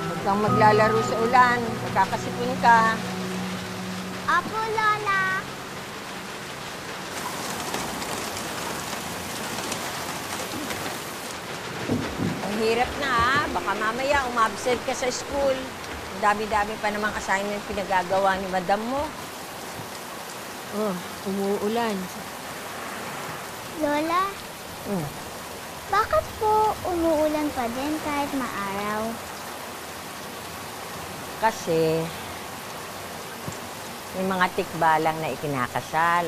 Huwag kang maglalaro sa ulan. Magkakasipon ka. Apo, Lola. Ang hirap na, ha? Baka mamaya umabsent ka sa school. Ang dami-dami pa namang assignment pinagagawa ni madam mo. Oh, umuulan. Lola? Bakit po umuulan pa din kahit maaraw? Kasi may mga tikbalang na ikinakasal.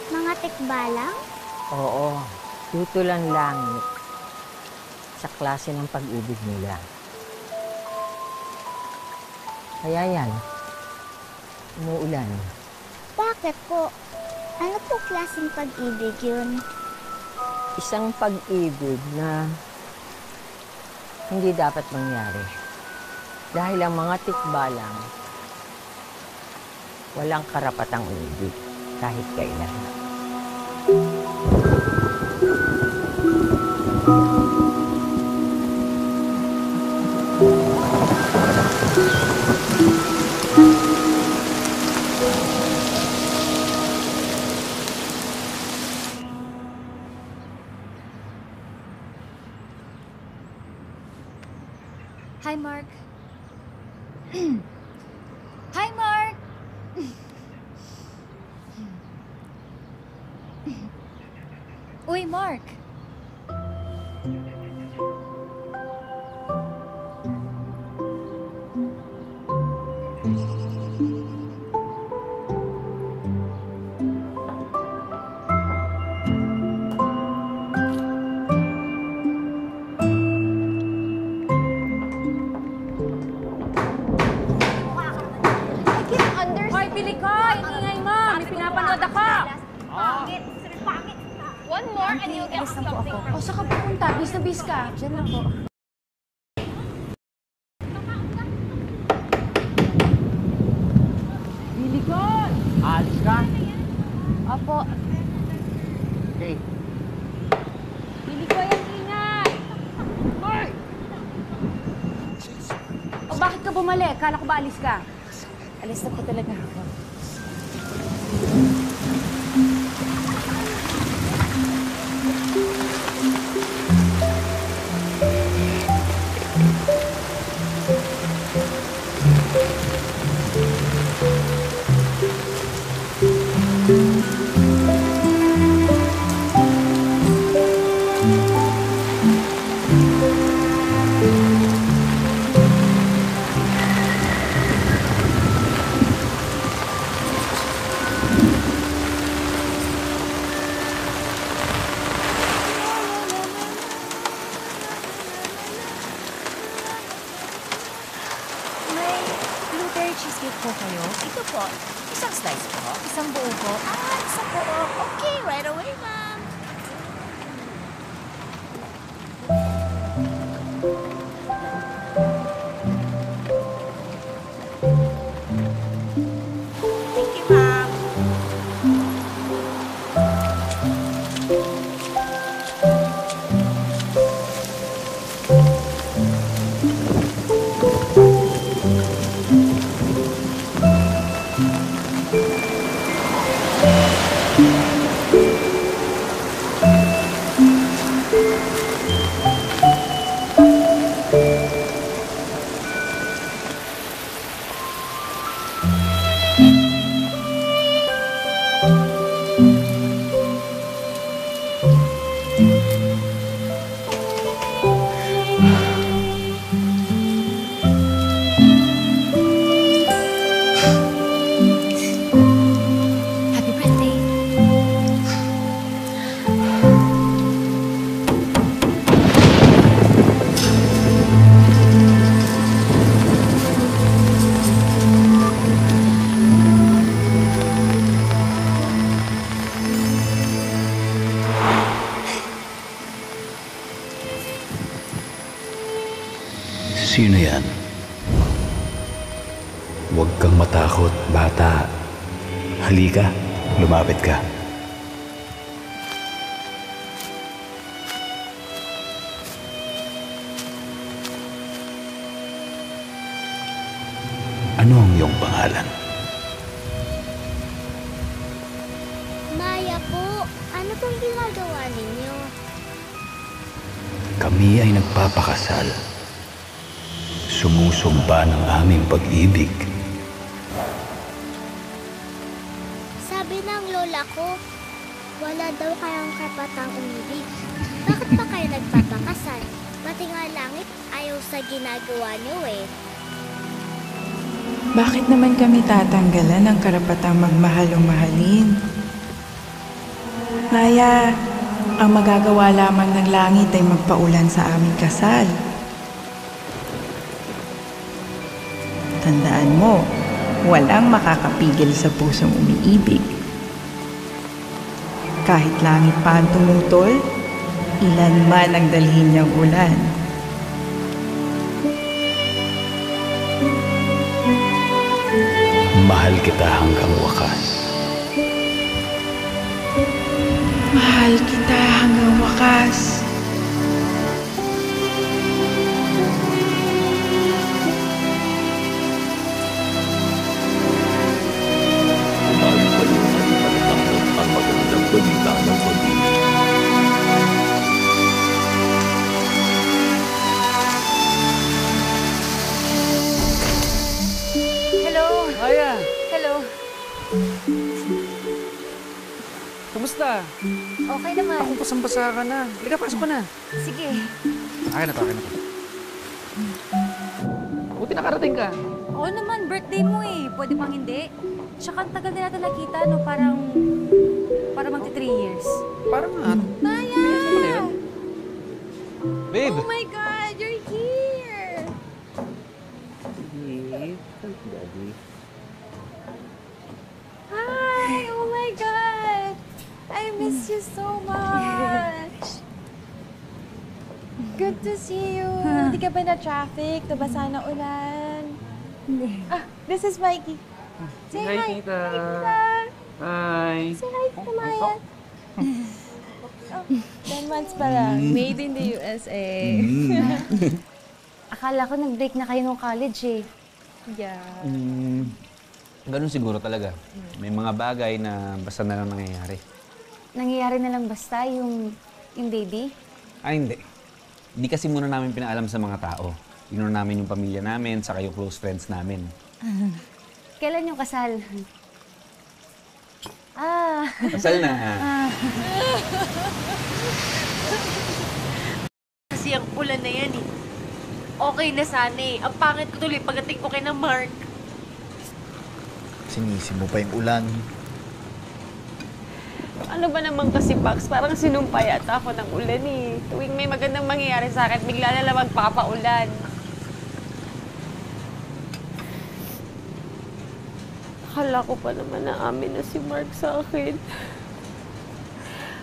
Mga tikbalang? Oo, tutulan langit sa klase ng pag-ibig nila. Kaya yan, umuulan. Bakit po? Ano po klaseng pag-ibig yun? Isang pag-ibig na hindi dapat mangyari. Dahil ang mga tikbalang walang karapatang umibig kahit kailan. Hi, Mark. Hi, Mark! Uy, Mark! One more and you'll get something. O, saan ka pupunta? Bis na bis ka. Diyan lang po. Bilikon! Alis ka? Opo. Okay. Bilikon, ingat! Hoy! O, bakit ka bumalik? Kala ko ba alis ka? Alis na po talaga ako. cheesecake po kayo? Ito po. Isang slice po. Isang buo po? Isang po. Okay, right away, ma'am. Thank you, ma'am. Sino yan? Huwag kang matakot, bata. Halika, lumapit ka. Ano ang iyong pangalan? Maya po, ano pong ginagawa ninyo? Kami ay nagpapakasal. Sumusumpa ng aming pag-ibig. Sabi ng lola ko, wala daw kayong karapatang umibig. Bakit pa kayo nagpapakasal? Pati nga langit ayaw sa ginagawa niyo eh. Bakit naman kami tatanggalan ng karapatang magmahal o mahalin? Naya, ang magagawa lamang ng langit ay magpaulan sa aming kasal. Tandaan mo, walang makakapigil sa pusong umiibig. Kahit langit pa ang tumutol, ilan man ang dalhin niyang ulan. Mahal kita hanggang wakas. Mahal kita hanggang wakas. Ang magandang balita ng pag-ibig. Hello. Aya, Hello. kumusta? Okay naman. Ako pasang-basa ka na. Halika, pasok ka na. Sige. Akin na to, akin na to. Buti nakarating ka. Oo naman, birthday mo eh. Pwede pang hindi. Tsaka ang tagal na natin nakita, no? Para magti 3 years. Parang nga. Naya! Ano yun? Babe! Oh my God, you're here! Daddy. Hi! Oh my God! I miss you so much! Good to see you. Hindi ka ba na-traffic? Nabasa na ulan? Hindi. Ah, this is Mikey. Say hi. Hi, Tita. Hi, Tita. Hi. Say hi, Tita Maya. 10 months pa lang. Made in the USA. Akala ko nag-break na kayo nung college eh. Yeah. Ganun siguro talaga. May mga bagay na basta na lang nangyayari. Nangyayari na lang basta yung baby? Ay, hindi. Hindi kasi muna namin pinaalam sa mga tao. Ignore namin yung pamilya namin, saka yung close friends namin. Kailan yung kasal? Ah. Kasal na. Kasi ang ulan na yan eh. Okay na sana eh. Ang pangit ko tuloy pagdating ko kay na Mark. Sinisi mo pa yung ulan. Ano ba naman kasi, Pax? Parang sinumpa yata ako ng ulan eh. Tuwing may magandang mangyayari sa akin, bigla na lang magpapaulan. Akala ko pa naman na amin na si Mark sa akin.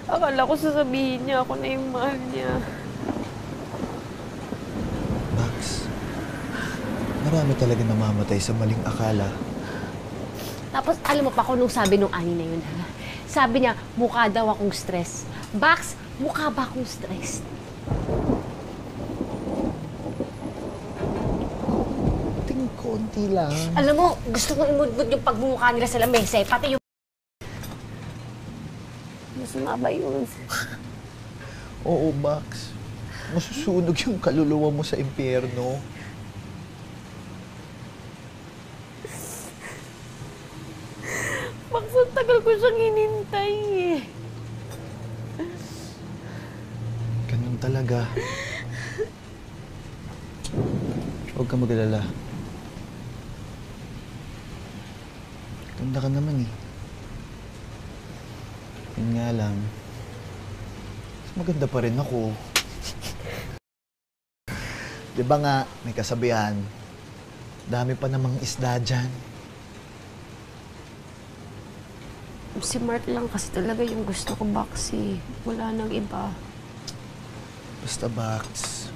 Akala ko sasabihin niya ako na yung mahal niya. Max, marami talaga namamatay sa maling akala. Tapos, alam mo pa kung nung sabi nung ani na yun, ha? Sabi niya, mukha daw akong stress. Bax, mukha ba akong stress? Ting konti lang. Alam mo, gusto kong imudmud yung pagmumukha nila sa lamesa, eh. Pati yung... Masama ba yun? Oo, Max. Masusunog yung kaluluwa mo sa impyerno. Max, ang tagal ko siyang hinintay, eh. Ganun talaga. Huwag ka mag-alala. Ganda ka naman eh. Yun nga lang. Mas maganda pa rin ako. Di ba nga, may kasabihan, dami pa namang isda dyan. Si Mark lang kasi talaga yung gusto ko, Baxi. Wala nang iba. Basta, Bax,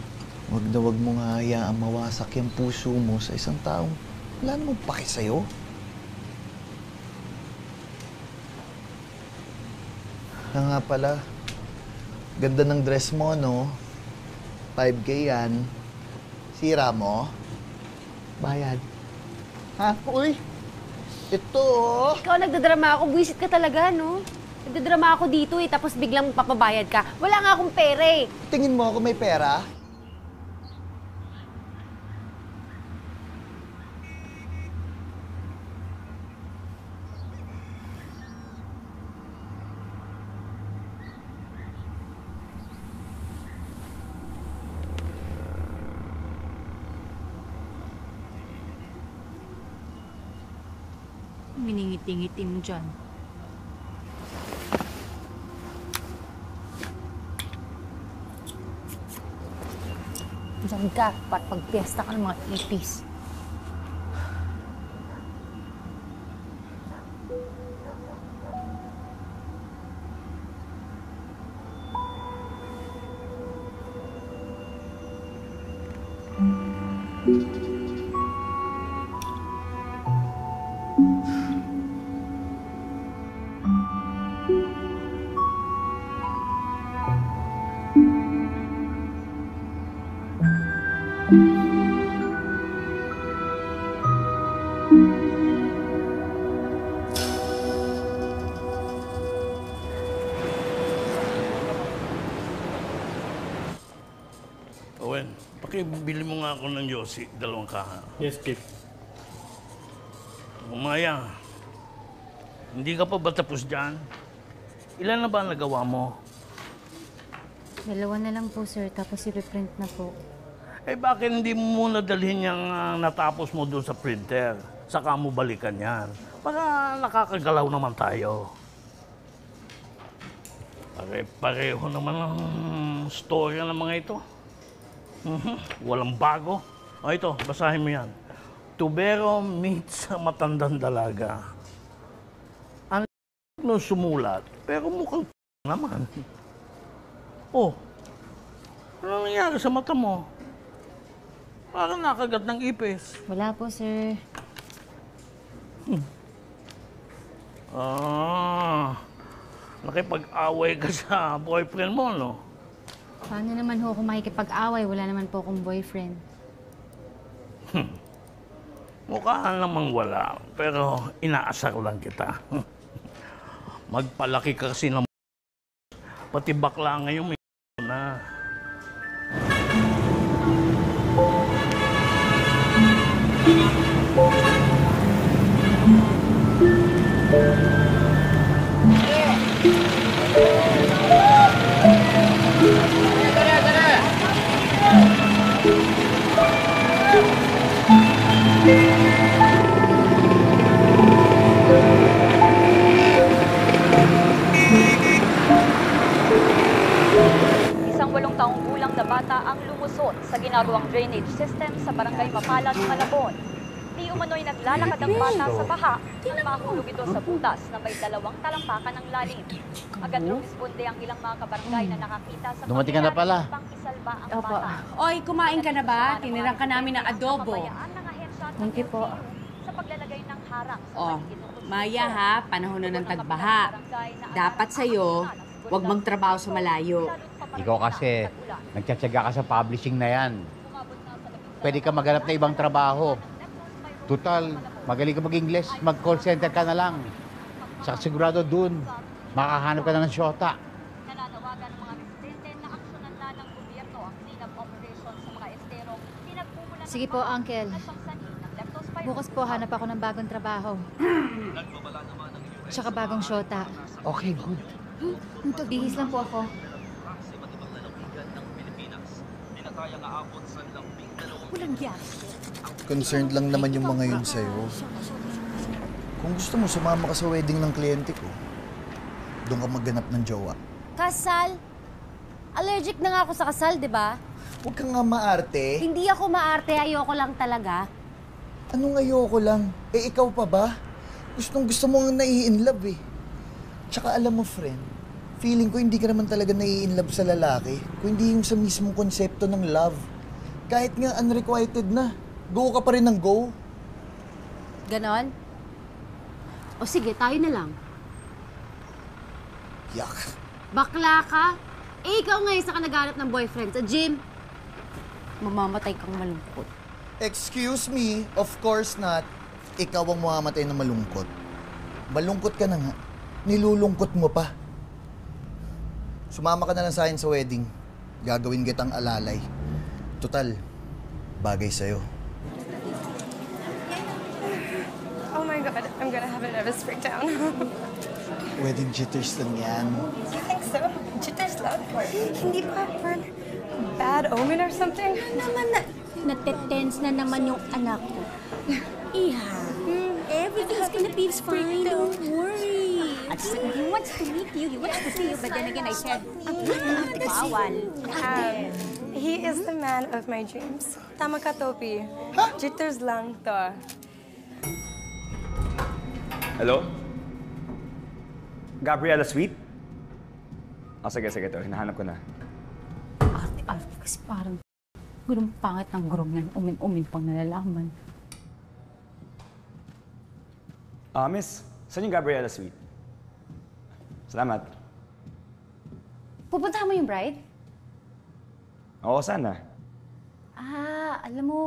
Wag na wag mo nga hayaang mawasak yung puso mo sa isang taong wala namang paki sa'yo. Nga pala, ganda ng dress mo, no? 5K yan. Sira mo? Bayad. Ha? Uy! Ito, oh! Ikaw nagdadrama ako. Buwisit ka talaga, no? Nagdadrama ako dito eh, tapos biglang papabayad ka. Wala nga akong pera eh. Tingin mo ako may pera? Miningiti-ngiti mo dyan. Diyan ka, pagpiesta ka ng mga ipis. Owen, pakibili mo nga ako ng Yossi, 2 kaha. Yes, Chief. Umaya, hindi ka pa ba tapos dyan? Ilan na ba ang nagawa mo? 2 na lang po, sir. Tapos i-reprint na po. Eh bakit hindi mo muna dalhin yung natapos mo doon sa printer? Saka mo balikan yan. Para nakakagalaw naman tayo. Pare-pareho naman ang storya ng mga ito. Walang bago. O ito, basahin mo yan. Tubero meets sa matandang dalaga. Ang no sumulat, pero mukhang naman. Oh, ano nangyari sa mata mo? Parang nakagat ng ipis. Wala po, sir. Nakipag-away ka sa boyfriend mo, no? Paano naman ho ako makikipag-away? Wala naman po akong boyfriend. Mukha namang wala, pero inaasar lang kita. Magpalaki ka kasi ng pati bakla ngayon may na. Isang 8 taong gulang na bata ang lumusot sa ginagawang drainage system sa barangay Mapalat, Malabon. Di umano'y naglalakad ang bata sa baha nang mahulog ito sa butas na may 2 talampakan ng lalim. Agad rumisponde ang ilang mga kabarangay na nakakita sa Dumating ka na pala. upang isalba ang Opo. bata. Oy, kumain ka na ba? Tinirang ka namin ng adobo. Thank you po. Sa paglalagay ng harang sa Oh, Maya ha, panahon na ng tagbaha. Dapat sa'yo, huwag magtrabaho sa malayo. Ikaw kasi, nagtsatsaga ka sa publishing na yan. Pwede ka maghanap na ibang trabaho. Total, magaling ka mag-Ingles, mag-call center ka na lang. Saka sigurado dun, makahanap ka na ng syota. Nananawagan ng mga residente na aksyonan na ng gobyerno ang clean-up operation sa mga estero. Pinagmumulan Sige po, Uncle. Bukas po hanap ako ng bagong trabaho. Tsaka bagong syota. Okay, good. Bihis lang po ako. Walang yan. Concerned lang naman yung mga yun sa'yo. Kung gusto mo, sumama ka sa wedding ng kliyente ko. Doon ka magganap ng jowa. Kasal? Allergic na nga ako sa kasal, di ba? Huwag kang nga maarte. Hindi ako maarte, ayoko lang talaga. Anong ayoko lang? Eh, ikaw pa ba? Gusto mo nga nai-inlove eh. Tsaka alam mo, friend, feeling ko hindi ka naman talaga nai-inlove sa lalaki, kundi yung sa mismong konsepto ng love. Kahit nga unrequited na, go ka pa rin ng go. Ganon? O sige, tayo na lang. Yak. Bakla ka? Eh, ikaw ngayon sa ka naghanap ng boyfriend sa gym. Mamamatay kang malungkot. Excuse me, of course not. Ikaw ang mamamatay na malungkot. Malungkot ka na nga. Nilulungkot mo pa. Sumama ka na lang sa akin sa wedding. Gagawin kitang alalay. Total, bagay sa'yo. Oh my God, I'm gonna have a nervous breakdown. Wedding jitters lang yan. You think so? Jitters lang? Hindi ba for bad omen or something? Naman na, natetense na naman yung anak ko. Iha, everything's gonna be fine, don't worry. He wants to meet you, he wants to see you, but then again I said, bawal. He is the man of my dreams. Tama ka, Topi. Jitters lang to. Hello? Gabriela Sweet? Sige, ito. Hinahanap ko na. Arte-arte kasi parang gurong pangit ng gurong yan. Umin-umin pang nalalaman. Miss, saan yung Gabriela Sweet? Salamat. Pupuntahan mo yung bride? Oo, sana. Alam mo,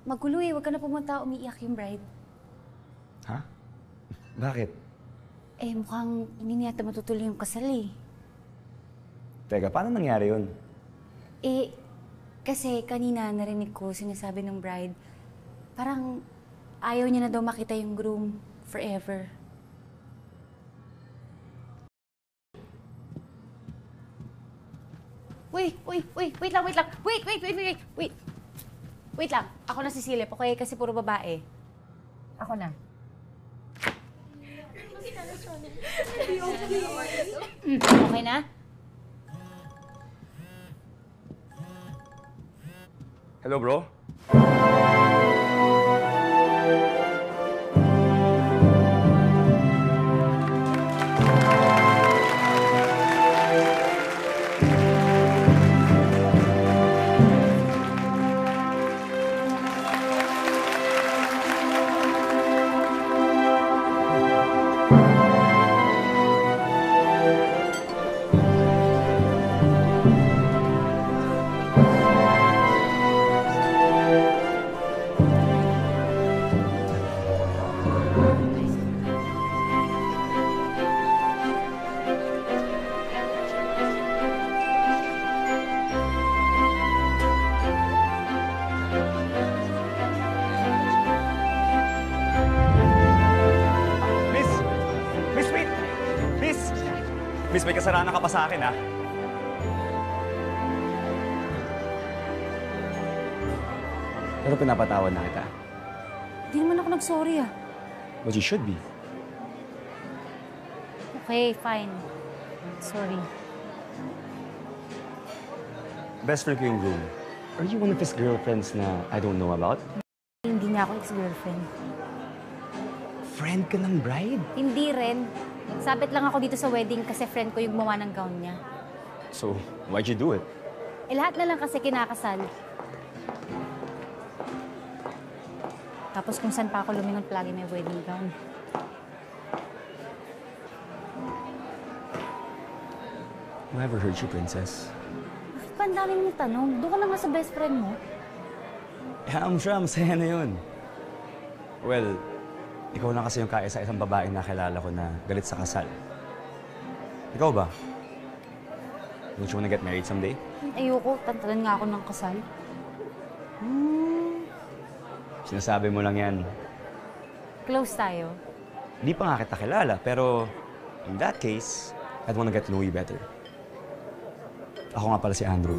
magulo eh. Huwag ka na pumunta, umiiyak yung bride. Ha? Bakit? Eh, mukhang hindi niyata matutuloy yung kasal eh. Teka, paano nangyari yun? Eh, kasi kanina narinig ko sinasabi ng bride, parang ayaw niya na daw makita yung groom forever. Wait lang. Wait lang. Ako na sisilip, okay? Kasi puro babae. Ako na. Okay na? Hello, bro? Miss, may kasalanan ka pa sa akin, ha? Pero pinapatawad na kita. Hindi naman ako nag-sorry ah. But you should be. Okay, fine. Sorry. Best friend ko yung groom. Are you one of his girlfriends na I don't know about? Hindi niya ako ex-girlfriend. Friend ka ng bride? Hindi rin. Sabit lang ako dito sa wedding kasi friend ko yung gumawa ng gown niya. So, why'd you do it? Eh lahat na lang kasi kinakasal. Tapos kung saan pa ako lumingon, palagi may wedding gown. Whoever hurt you, princess? Bakit pa ang dami mong tanong? Doon ka na nga sa best friend mo. Yeah, I'm sure masaya na yun. Well, ikaw lang kasi yung kaisa-isang babaeng nakilala ko na galit sa kasal. Ikaw ba? Don't you wanna get married someday? Ayoko, tantalan nga ako ng kasal. Sinasabi mo lang yan. Close tayo. Di pa nga kita kilala, pero in that case, I'd wanna get to know you better. Ako nga pala si Andrew.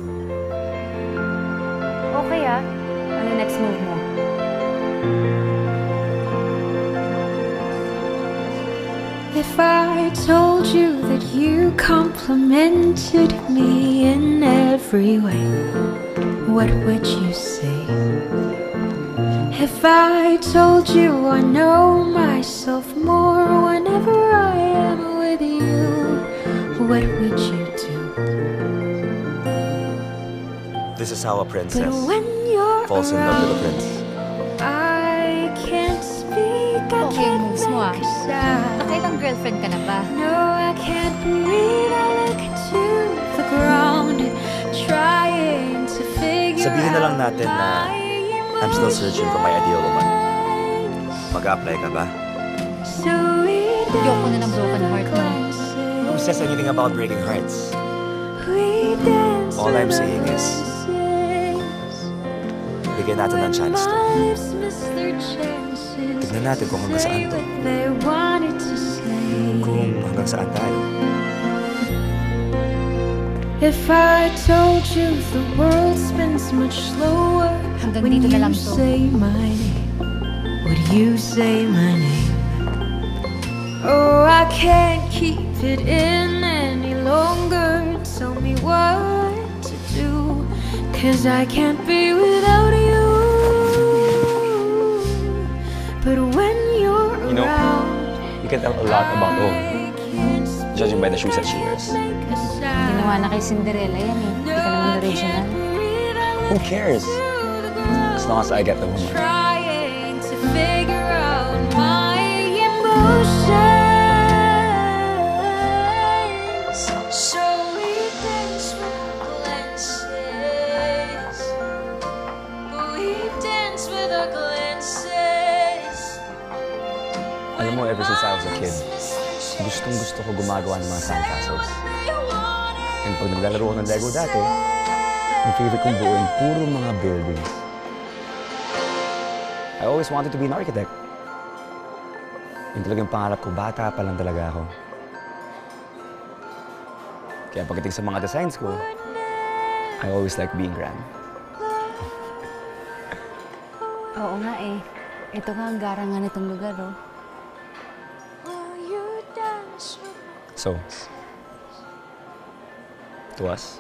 Okay ah. Ano next move mo? If I told you that you complimented me in every way, what would you say? If I told you I know myself more whenever I am with you, what would you do? This is how a princess. But when you're falls in love with the prince. I can't speak, I Okay, can't moves mo make a sound. Nakailang girlfriend ka na ba? No, I can't breathe, I look to the ground, trying to figure Sabihin na lang out natin na my I'm still searching for my ideal woman. Mag-a-apply ka ba? Ayoko na ng broken heart mo. Who says anything about breaking hearts? All I'm saying is, bigyan natin ng chance to. Tignan natin kung hanggang saan to. Kung hanggang saan tayo. If I told you the world spins much slower when you say my name, would you say my name? Oh, I can't keep it in any longer. Tell me what to do, 'cause I can't be without you. But when you're You know, around, you can tell a lot about Owen, judging by the shoes that she wears. Ginawa na kay Cinderella yan eh. Hindi ka naman original. Who cares? As long as I get the woman. trying to figure out my emotions. So we dance with glances. We dance with our glances. Alam mo, ever since I was a kid, gustong-gusto ko gumagawa ng mga sandcastles. And pag naglalaro ko ng Lego dati, ang favorite kong buuin, puro mga buildings. I always wanted to be an architect. Yung talagang pangarap ko, bata pa lang talaga ako. Kaya pagdating sa mga designs ko, I always like being grand. Oo nga eh. Ito nga ang garangan nitong lugar, oh. So, to us,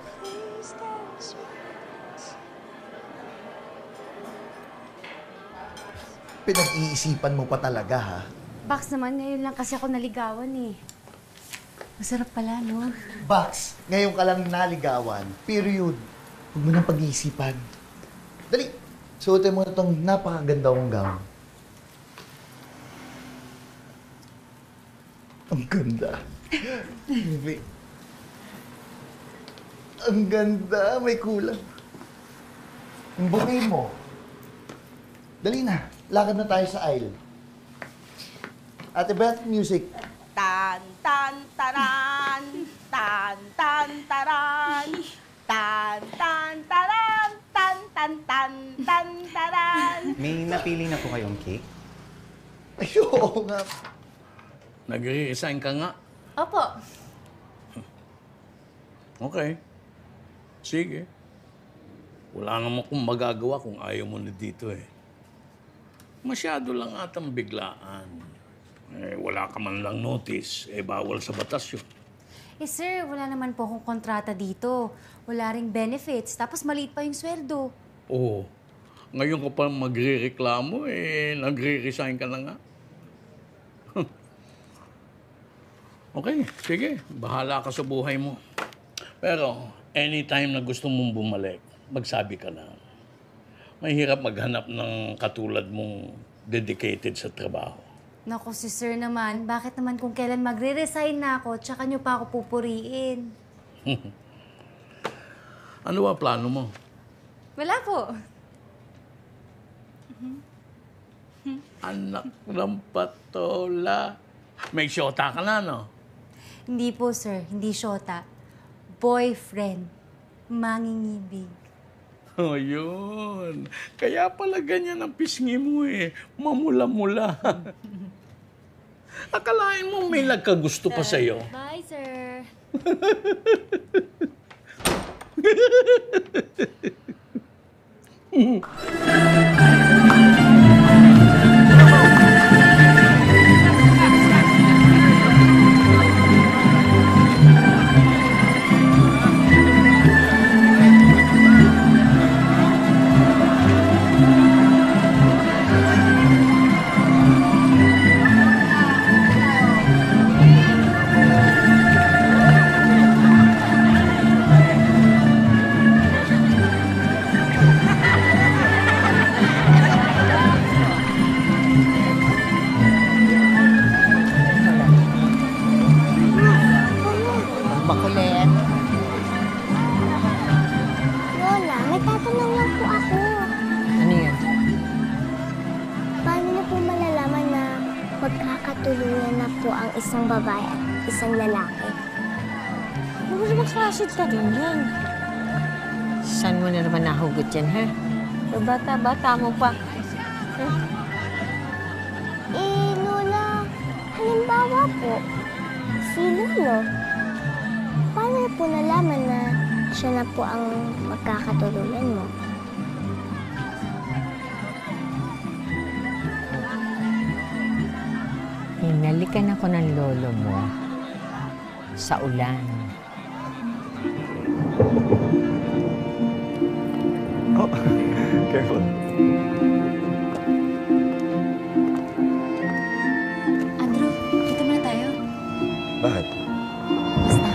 Pinag-iisipan mo pa talaga, ha? Bax naman, ngayon lang kasi ako naligawan eh. Masarap pala, no? Bax, ngayon ka lang naligawan. Period. Huwag mo nang pag-iisipan. Dali, suotin mo na itong napakaganda kong gown. Ang ganda. Baby. Ang ganda, may kulang. Ang bukay mo. Dali na, lakad na tayo sa aisle. Ate Beth, music. Tan tan taran, tan tan taran, tan tan taran, tan tan tan tan taran. May napili na po kayong cake? Ay, oo nga. Nag-resign ka nga. Opo. Okay. Sige. Wala naman kung magagawa kung ayaw mo na dito eh. Masyado lang atang biglaan. Eh, wala ka man lang notice. Eh, bawal sa batas yun. Eh sir, wala naman po akong kontrata dito. Wala ring benefits. Tapos maliit pa yung sweldo. Oo. Ngayon ka pa magre-reklamo, eh, nagre-resign ka na nga. Okay, sige. Bahala ka sa buhay mo. Pero, anytime na gusto mong bumalik, magsabi ka lang. Mahirap maghanap ng katulad mong dedicated sa trabaho. Naku, si sir naman, bakit naman kung kailan magre-resign na ako, tsaka nyo pa ako pupuriin? Ano ba plano mo? Wala po. Anak ng patola. May syota ka na, no? Hindi po, sir. Hindi syota. Boyfriend. Mangingibig. Oh, yun. Kaya pala ganyan ang pisngi mo eh. Mamula-mula. Akalain mo may nagkagusto pa sa'yo. Bye, sir. Nagtatanong lang po ako. Ano yan? Paano niyo po malalaman na magkakatuluyan na po ang isang babae at isang lalaki? Ano naman klase ka rin yan? Saan mo na naman nahugot yan, ha? Bata-bata mo pa. Lola, halimbawa po, si Lolo, paano niyo po nalaman na siya na po ang magkakatuluyan mo? Hinalikan ako ng lolo mo sa ulan. Oh, careful. Andrew, dito muna tayo. Bakit? Basta.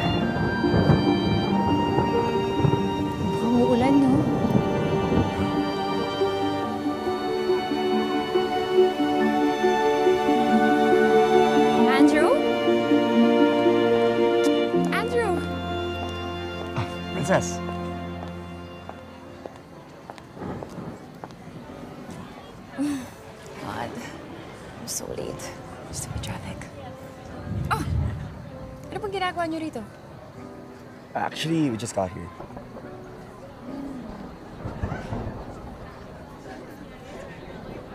Mukhang uulan, no? Andrew? Andrew! Princess. God, I'm so late. Stupid traffic. Oh! Ano pang ginagawa niyo rito? Actually, we just got here.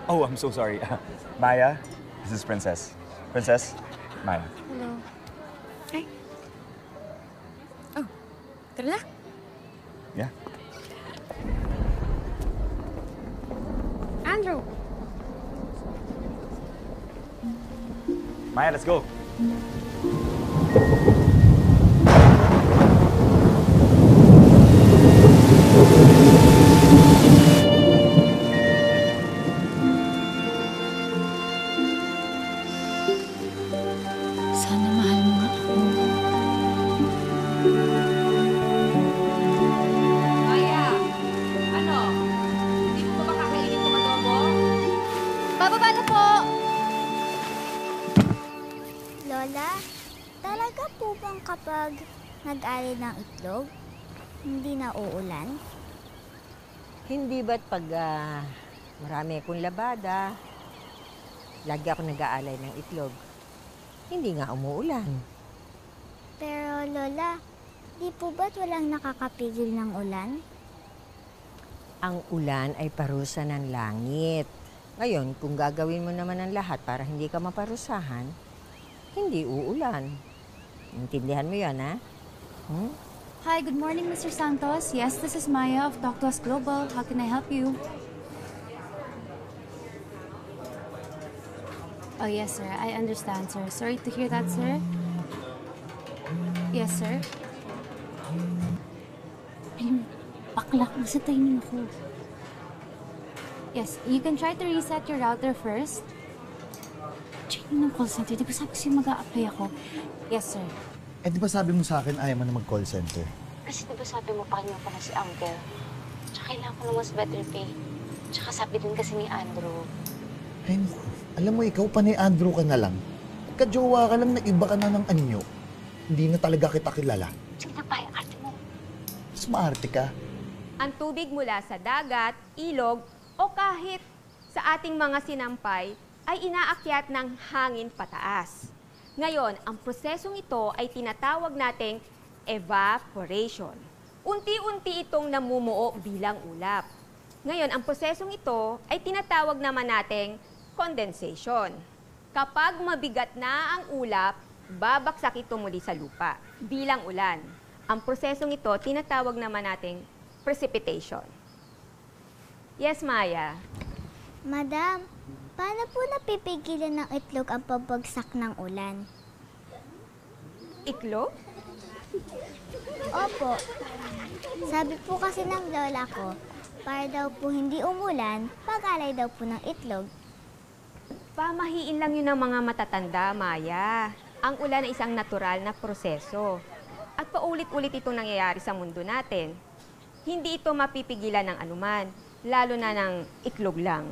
Oh, I'm so sorry. Maya, this is Princess. Princess, Maya. Hello. Hi. Oh, tara na. Yeah. Andrew! Maya, let's go. Sana mahal mo nga ako. Maya, ano? Hindi mo ba kakainin itong adobo? Bababa na po! Lola, talaga po bang kapag nag-alay ng itlog, hindi na uulan? Hindi ba't pag marami akong labada, lagi ako nag-aalay ng itlog, hindi nga umuulan. Pero Lola, di po ba't walang nakakapigil ng ulan? Ang ulan ay parusa ng langit. Ngayon, kung gagawin mo naman ang lahat para hindi ka maparusahan, hindi uulan. Intindihan mo yan, ha? Hmm? Hi, good morning, Mr. Santos. Yes, this is Maya of Talk to Us Global. How can I help you? Oh, yes, sir. I understand, sir. Sorry to hear that, sir. Yes, sir. Ayun, baklak na sa timing ko. Yes, you can try to reset your router first. Checking ng call center. Di ba sabi ko sa'yo mag-a-apply ako? Yes, sir. Eh, di ba sabi mo sa akin ayaw mo na mag-call center? Kasi di ba sabi mo pakinggan ko na si Uncle? Tsaka kailangan ko ng mas better pay. Tsaka sabi din kasi ni Andrew. Ay, naku. Alam mo, ikaw pa ni Andrew ka na lang. Kajowa ka lang na iba ka na ng anyo. Hindi na talaga kita kilala. Sige na pa, arte mo. Mas maarte ka. Ang tubig mula sa dagat, ilog, o kahit sa ating mga sinampay ay inaakyat ng hangin pataas. Ngayon, ang prosesong ito ay tinatawag nating evaporation. Unti-unti itong namumuo bilang ulap. Ngayon, ang prosesong ito ay tinatawag naman nating condensation. Kapag mabigat na ang ulap, babaksak ito muli sa lupa bilang ulan. Ang prosesong ito tinatawag naman nating precipitation. Yes, Maya? Madam, paano po napipigilan ng itlog ang pabagsak ng ulan? Itlog? Opo. Sabi po kasi ng lola ko, para daw po hindi umulan, pag-alay daw po ng itlog. Pamahiin lang yun ng mga matatanda, Maya. Ang ulan ay isang natural na proseso. At paulit-ulit itong nangyayari sa mundo natin. Hindi ito mapipigilan ng anuman, lalo na ng itlog lang.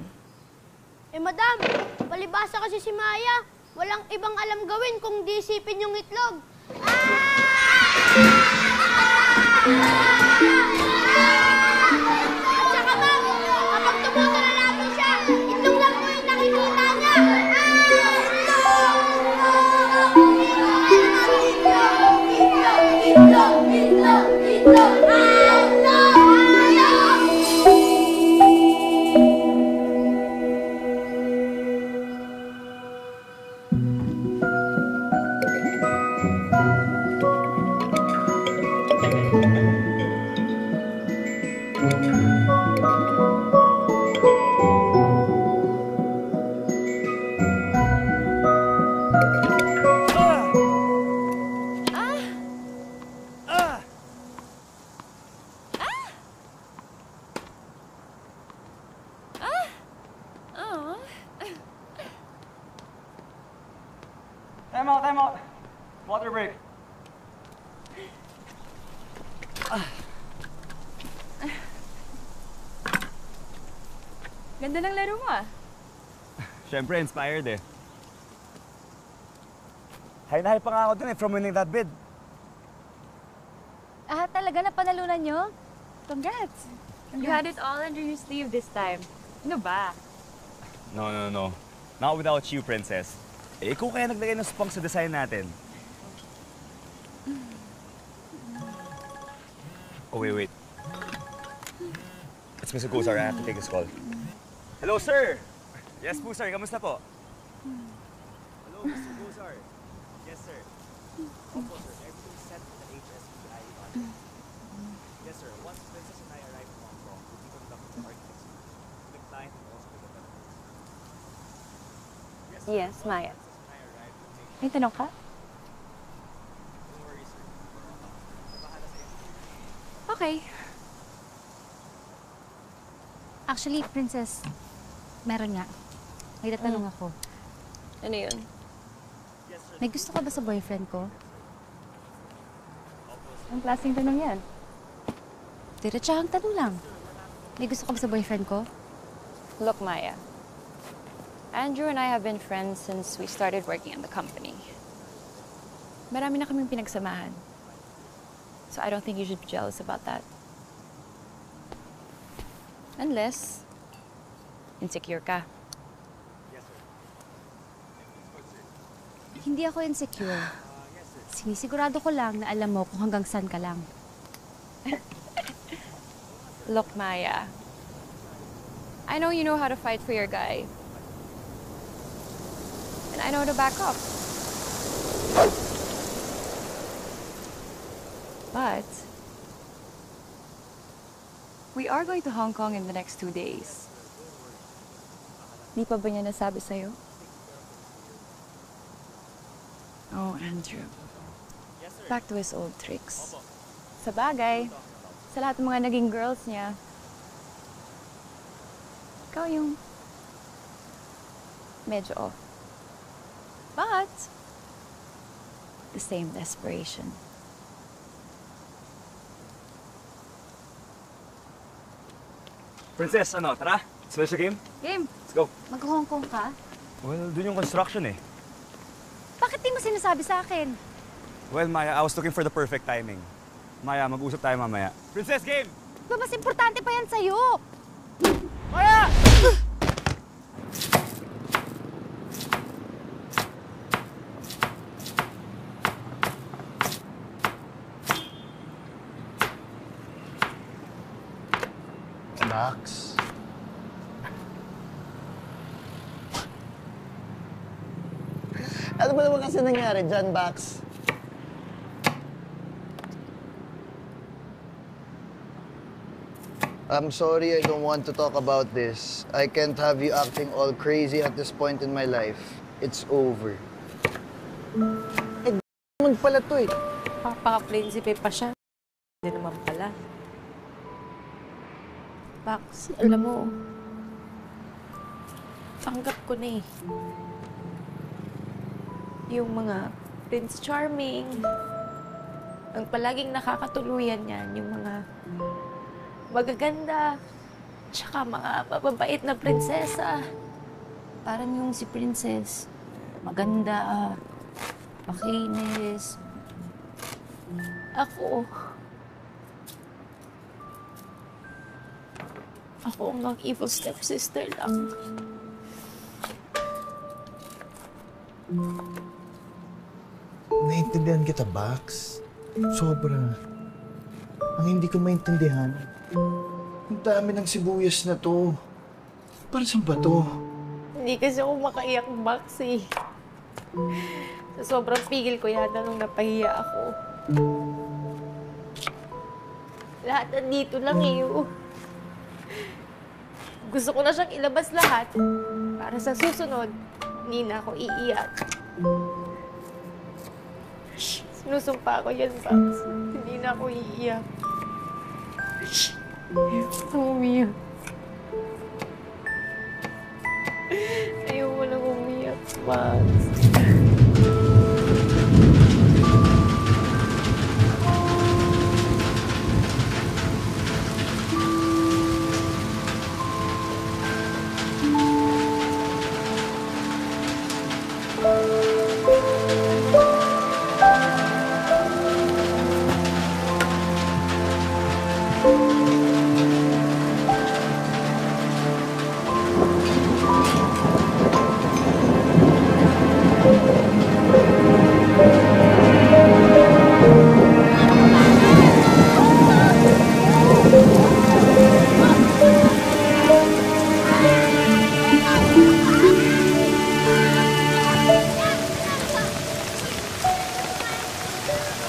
Eh, madam, palibasa kasi si Maya. Walang ibang alam gawin kung di isipin yung itlog. Ah! Time out, time out. Water break. Ganda ng laro mo ah. Siyempre, inspired eh. High pa nga ako dun eh, from winning that bid. Ah, talaga napanalunan nyo? Congrats! You had it all under your sleeve this time. Ano ba? No. Not without you, Princess. Eh, ikaw kaya naglagay ng spunk sa design natin. Oh, wait. It's Mr. Guzar. I have to take this call. Hello, sir! Yes po, sir. Kamusta po? Hello, Mr. Guzar. Yes, sir. Opo, sir. Everything's set for the HSBI audit. Yes, sir. Once Princess and I arrive in Hong Kong, we'll be conducting the architects meeting. The client will also be the benefits. Yes, Maya. May tanong ka? Okay. Actually, Princess, meron nga. May tatanong ako. Ano yun? May gusto ka ba sa boyfriend ko? Ang klaseng tanong yan? Diretsahang tanong lang. May gusto ka ba sa boyfriend ko? Look, Maya. Andrew and I have been friends since we started working in the company. Marami na kaming pinagsamahan. So I don't think you should be jealous about that. Unless, insecure ka. Hindi ako insecure. Sinisigurado ko lang na alam mo kung hanggang saan ka lang. Look, Maya. I know you know how to fight for your guy. And I know how to back up. But we are going to Hong Kong in the next 2 days. Di pa ba niya nasabi sa'yo? Oh, Andrew. Back to his old tricks. Sa bagay, sa lahat ng mga naging girls niya, ikaw yung medyo off. But the same desperation. Princess, ano, tara? Let's finish the game? Game! Let's go. Mag-Hong Kong ka? Well, dun yung construction eh. Bakit di mo sinasabi sa akin? Well, Maya, I was looking for the perfect timing. Maya, mag-usap tayo mamaya. Princess, game! Ba, mas importante pa yan sa'yo! Maya! Max? Ano ba naman kasi nangyari dyan, Bax? I'm sorry, I don't want to talk about this. I can't have you acting all crazy at this point in my life. It's over. Eh, naman pala to eh. Papaka-prinsipe pa siya. Hindi naman pala. Bax, alam mo, tanggap ko na eh. Yung mga Prince Charming, ang palaging nakakatuluyan niyan, yung mga magaganda, tsaka mga mababait na prinsesa. Parang yung si Princess, maganda, makinis. Ako ang evil stepsister lang. Naintindihan kita, Bax. Sobra. Ang hindi ko maintindihan, ang dami ng sibuyas na to. Para saan ba to? Hindi kasi ako makaiyak, Bax eh. Sa sobrang pigil ko yata nung napahiya ako. Lahat nandito lang eh. Gusto ko na siyang ilabas lahat para sa susunod, hindi na ako iiyak. Sinusumpa ko yan, Paps. Hindi na ako iiyak. Umiyak. Ayaw mo lang umiyak, Paps.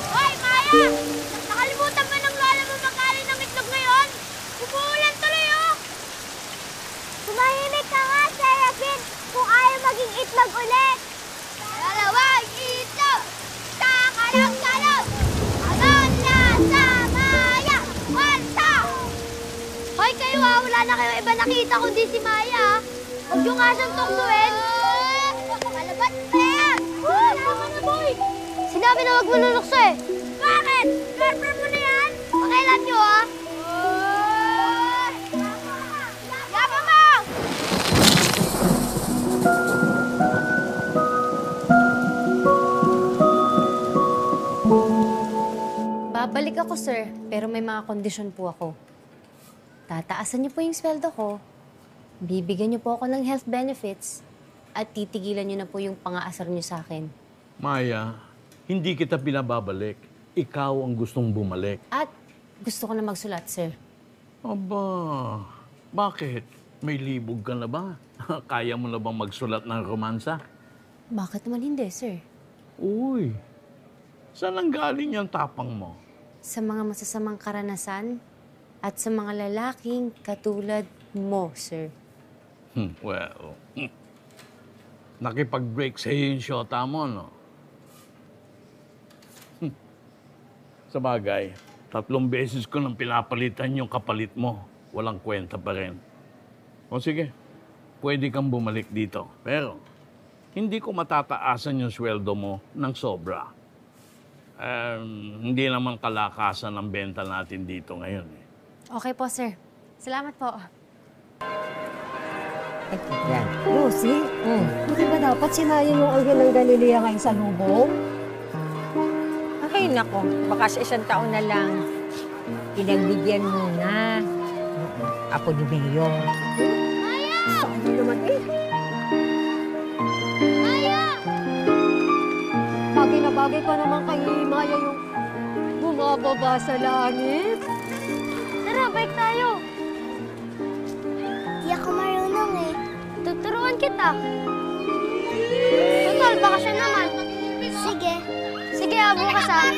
Hoy, Maya! Nakalimutan ba ng lola mo magkali ng itlog ngayon? Umuulan tuloy, oh! Tumahimik ka nga, Seraphine, kung ayaw maging itlog ulit. Dalawang itlog! Sakalong-kalong! Alon na sa Maya! Walta! Hoy, kayo ah! Wala na kayo iba nakita kundi si Maya, ah. Huwag yung nga siyang tuktuin. Malabat na yan! Tama na, boy! Sinabi na huwag mo nunukso eh. Bakit? Girlfriend mo na yan? Pakialam nyo, ah. Yaba mo! Babalik ako, sir. Pero may mga kondisyon po ako. Tataasan niyo po yung sweldo ko. Bibigyan niyo po ako ng health benefits. At titigilan niyo na po yung pang-aasar niyo sa akin. Maya, hindi kita pinababalik. Ikaw ang gustong bumalik. At gusto ko na magsulat, sir. Aba, bakit? May libog ka na ba? Kaya mo na bang magsulat ng romansa? Bakit naman hindi, sir? Uy, saan ang galing yung tapang mo? Sa mga masasamang karanasan at sa mga lalaking katulad mo, sir. Well, nakipag-break sa'yo yung shota mo, no? Sa bagay, 3 beses ko nang pinapalitan yung kapalit mo. Walang kwenta pa rin. O sige, pwede kang bumalik dito. Pero, hindi ko matataasan yung sweldo mo ng sobra. Hindi naman kalakasan ang benta natin dito ngayon. Eh. Okay po, sir. Salamat po. Yan. Lucy? Hindi ba dapat sinayin yung Anghel ng Galilea ngayon sa lubong? Ay, nako. Baka sa 1 taon na lang, pinagbigyan mo na. Apo ni Beo. Maya! Hindi naman eh. Maya! Bagay na bagay pa naman kay Maya yung bumababa sa langit. Tara, bike tayo. Di ako marunong eh. Tuturuan kita. Total, bakasyon naman. Sige. Sige, bukas ah.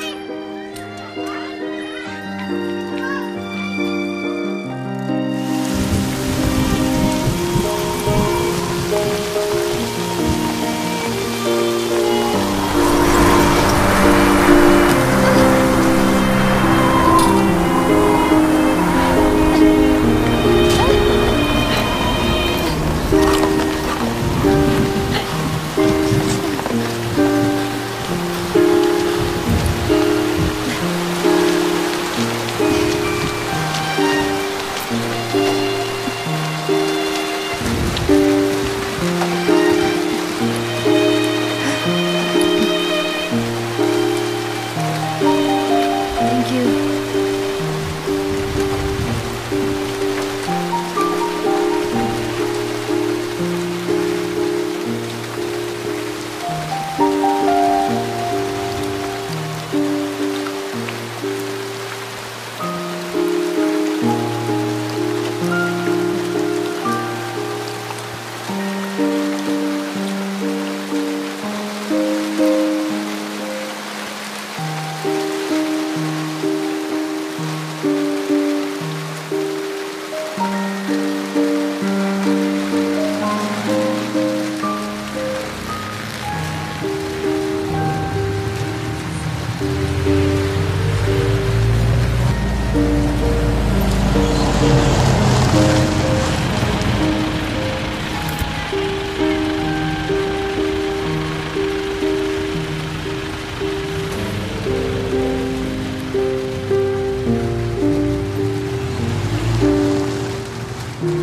Maya.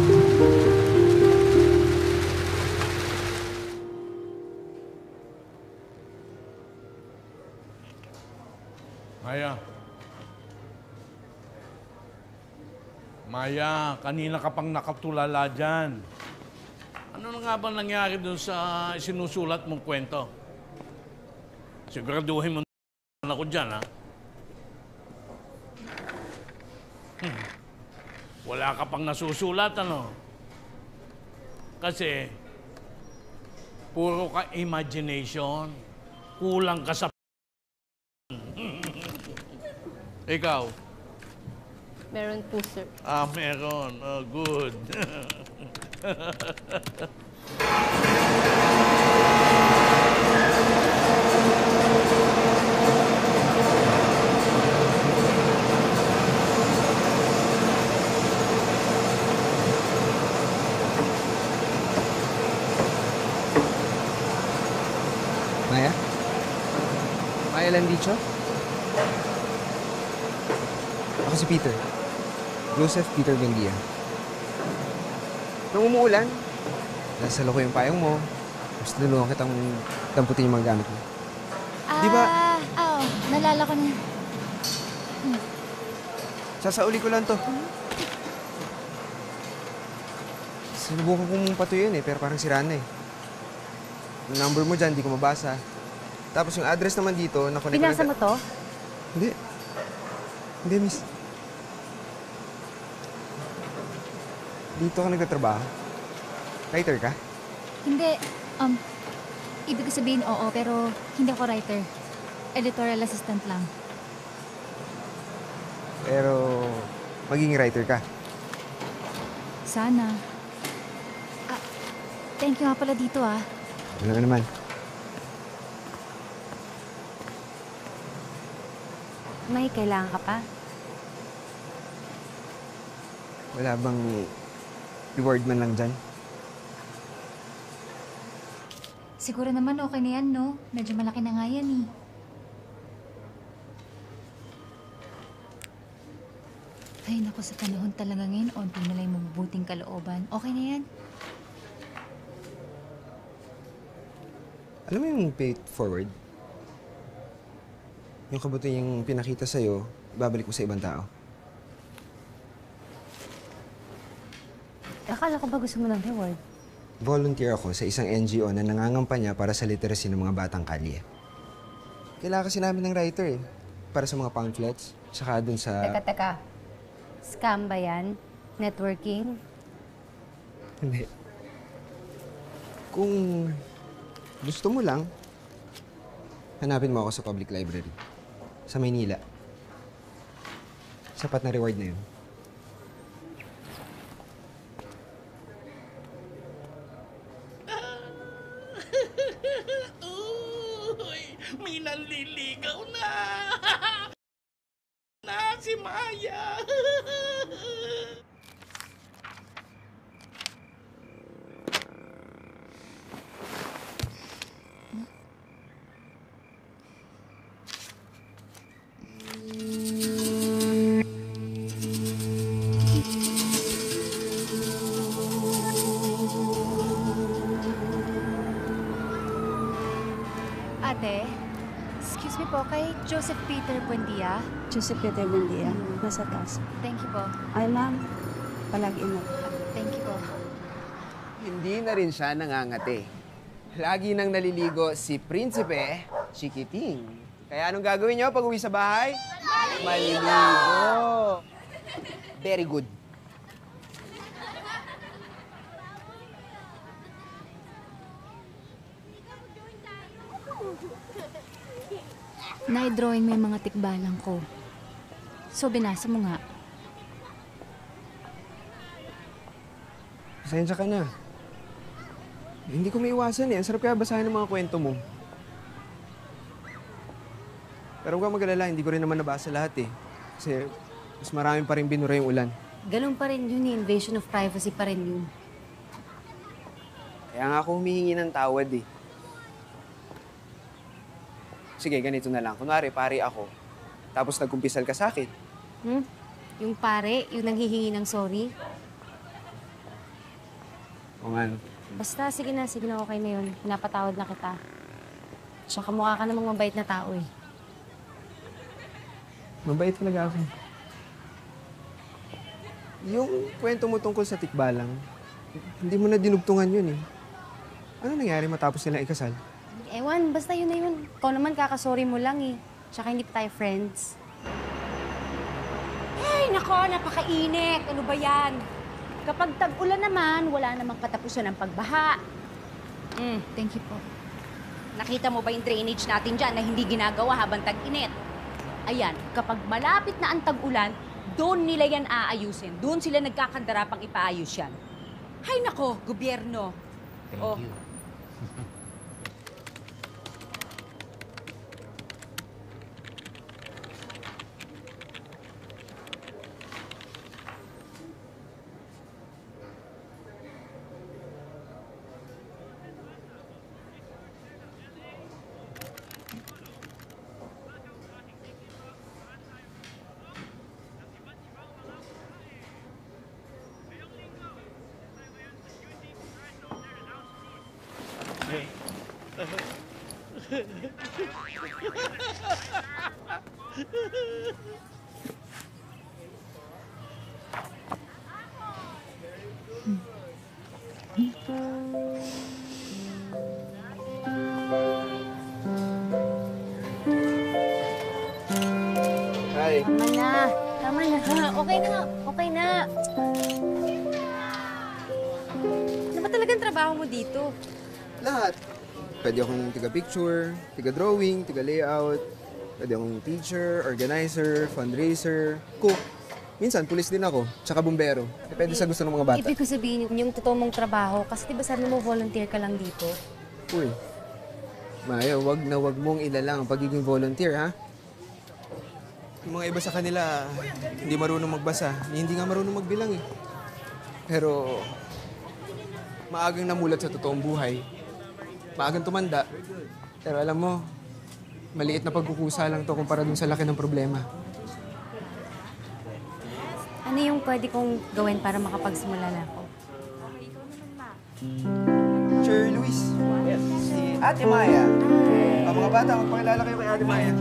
Maya, kanina ka pang nakatulala dyan. Ano na nga ba nangyari dun sa sinusulat mong kwento? Siguraduhin mo na ako dyan, ha? Wala ka pang nasusulat, ano? Kasi, puro ka imagination. Kulang ka sa Ikaw? Meron po, sir. Ah, meron. Oh, good. Maya? Maya Landicho? Ako si Peter. Joseph Peter Buendia. Nung umuulan, nasalo ko yung payong mo. Mas tinulungan kitang damputin yung mga gamit mo. Di ba? Oo. Nalala ko na. Sasauli ko lang to. Sinubukan kong patuyuin pero parang sira na eh. Yung number mo dyan, di ko mabasa. Tapos yung address naman dito, nakonect ko. Binasa mo to? Hindi. Hindi, miss. Dito ka nagtatrabaho? Writer ka? Hindi. Ibig ko sabihin oo, pero hindi ako writer. Editorial assistant lang. Pero magiging writer ka? Sana. Thank you nga pala dito ah. Wala ka naman. May kailangan ka pa? Wala bang reward man lang dyan? Siguro naman okay na yan, no? Medyo malaki na nga yan eh. Ay, naku, sa panahon talaga ngayon, onti na lang yung mabubuting kalooban. Okay na yan. Alam mo yung pay it forward? Yung kabuti yung pinakita sa'yo, babalik mo sa ibang tao. Akala ko ba gusto mo ng reward? Volunteer ako sa isang NGO na nangangampanya para sa literacy ng mga batang kalye. Kailangan kasi namin ng writer eh. Para sa mga pamphlets, saka dun sa... Teka. Scam ba yan? Networking? Hindi. Kung gusto mo lang, hanapin mo ako sa public library. Sa Maynila. Sapat na reward na yun. May nanliligaw na! Si Maya! Ate, excuse me po, kay Joseph Peter Buendia. Joseph Peter Buendia, nasa taas. Thank you po. Ay, ma'am. Palagi mo. Thank you po. Hindi na rin siya nangangati. Lagi nang naliligo si Prinsipe Chikiting. Kaya anong gagawin niyo pag uwi sa bahay? Maliligo. Very good. Na-drawing mo yung mga tikbalang ko. So, binasa mo nga. Pasensya ka na. Hindi ko maiwasan eh. Ang sarap kaya basahin ng mga kwento mo. Pero huwag kang mag-alala, hindi ko rin naman nabasa lahat eh. Kasi mas marami pa rin binura yung ulan. Ganun pa rin yun, invasion of privacy pa rin yun. Kaya nga ako humihingi ng tawad eh. Sige, ganito na lang. Kunwari, pari ako. Tapos nagkumpisal ka sa akin. Yung pare, yung nanghihingi ng sorry? O nga, no? Basta, sige na, okay na yun. Pinapatawad na kita. Tsaka mukha ka namang mabait na tao eh. Mabait talaga ako. Yung kwento mo tungkol sa tikbalang, hindi mo na dinugtungan yun eh. Ano nangyari matapos nilang ikasal? Ewan, basta yun na yun. Ikaw naman kakasorry mo lang eh. Tsaka hindi pa tayo friends. Ay, nako, napakainit. Ano ba yan? Kapag tag-ulan naman, wala namang katapusan ng pagbaha. Thank you po. Nakita mo ba yung drainage natin dyan na hindi ginagawa habang tag-init? Ayan, kapag malapit na ang tag-ulan, doon nila yan aayusin. Doon sila nagkakandarapang ipaayos yan. Hay nako, gobyerno. Thank you. Hi. Tama na. Okay na. Ano ba talagang trabaho mo dito? Lahat. Pwede akong tiga-picture, tiga-drawing, tiga-layout. Pwede akong teacher, organizer, fundraiser, cook. Minsan, pulis din ako, tsaka bumbero. Depende sa gusto ng mga bata. Ibig ko sabihin yung totoo mong trabaho, kasi diba sabi mo volunteer ka lang dito? Uy, Maya, wag mong ilalang ang pagiging volunteer, ha? Yung mga iba sa kanila, hindi marunong magbasa, hindi nga marunong magbilang eh. Pero, maagang namulat sa totoong buhay. Maagang tumanda. Pero alam mo, maliit na pagkukusa lang to kumpara dun sa laki ng problema. Ano yung pwede kong gawin para makapagsimula na ako? Sir Luis. Yes. Si Ate Maya. Mga bata, magpakilala kayo kay Ate Maya.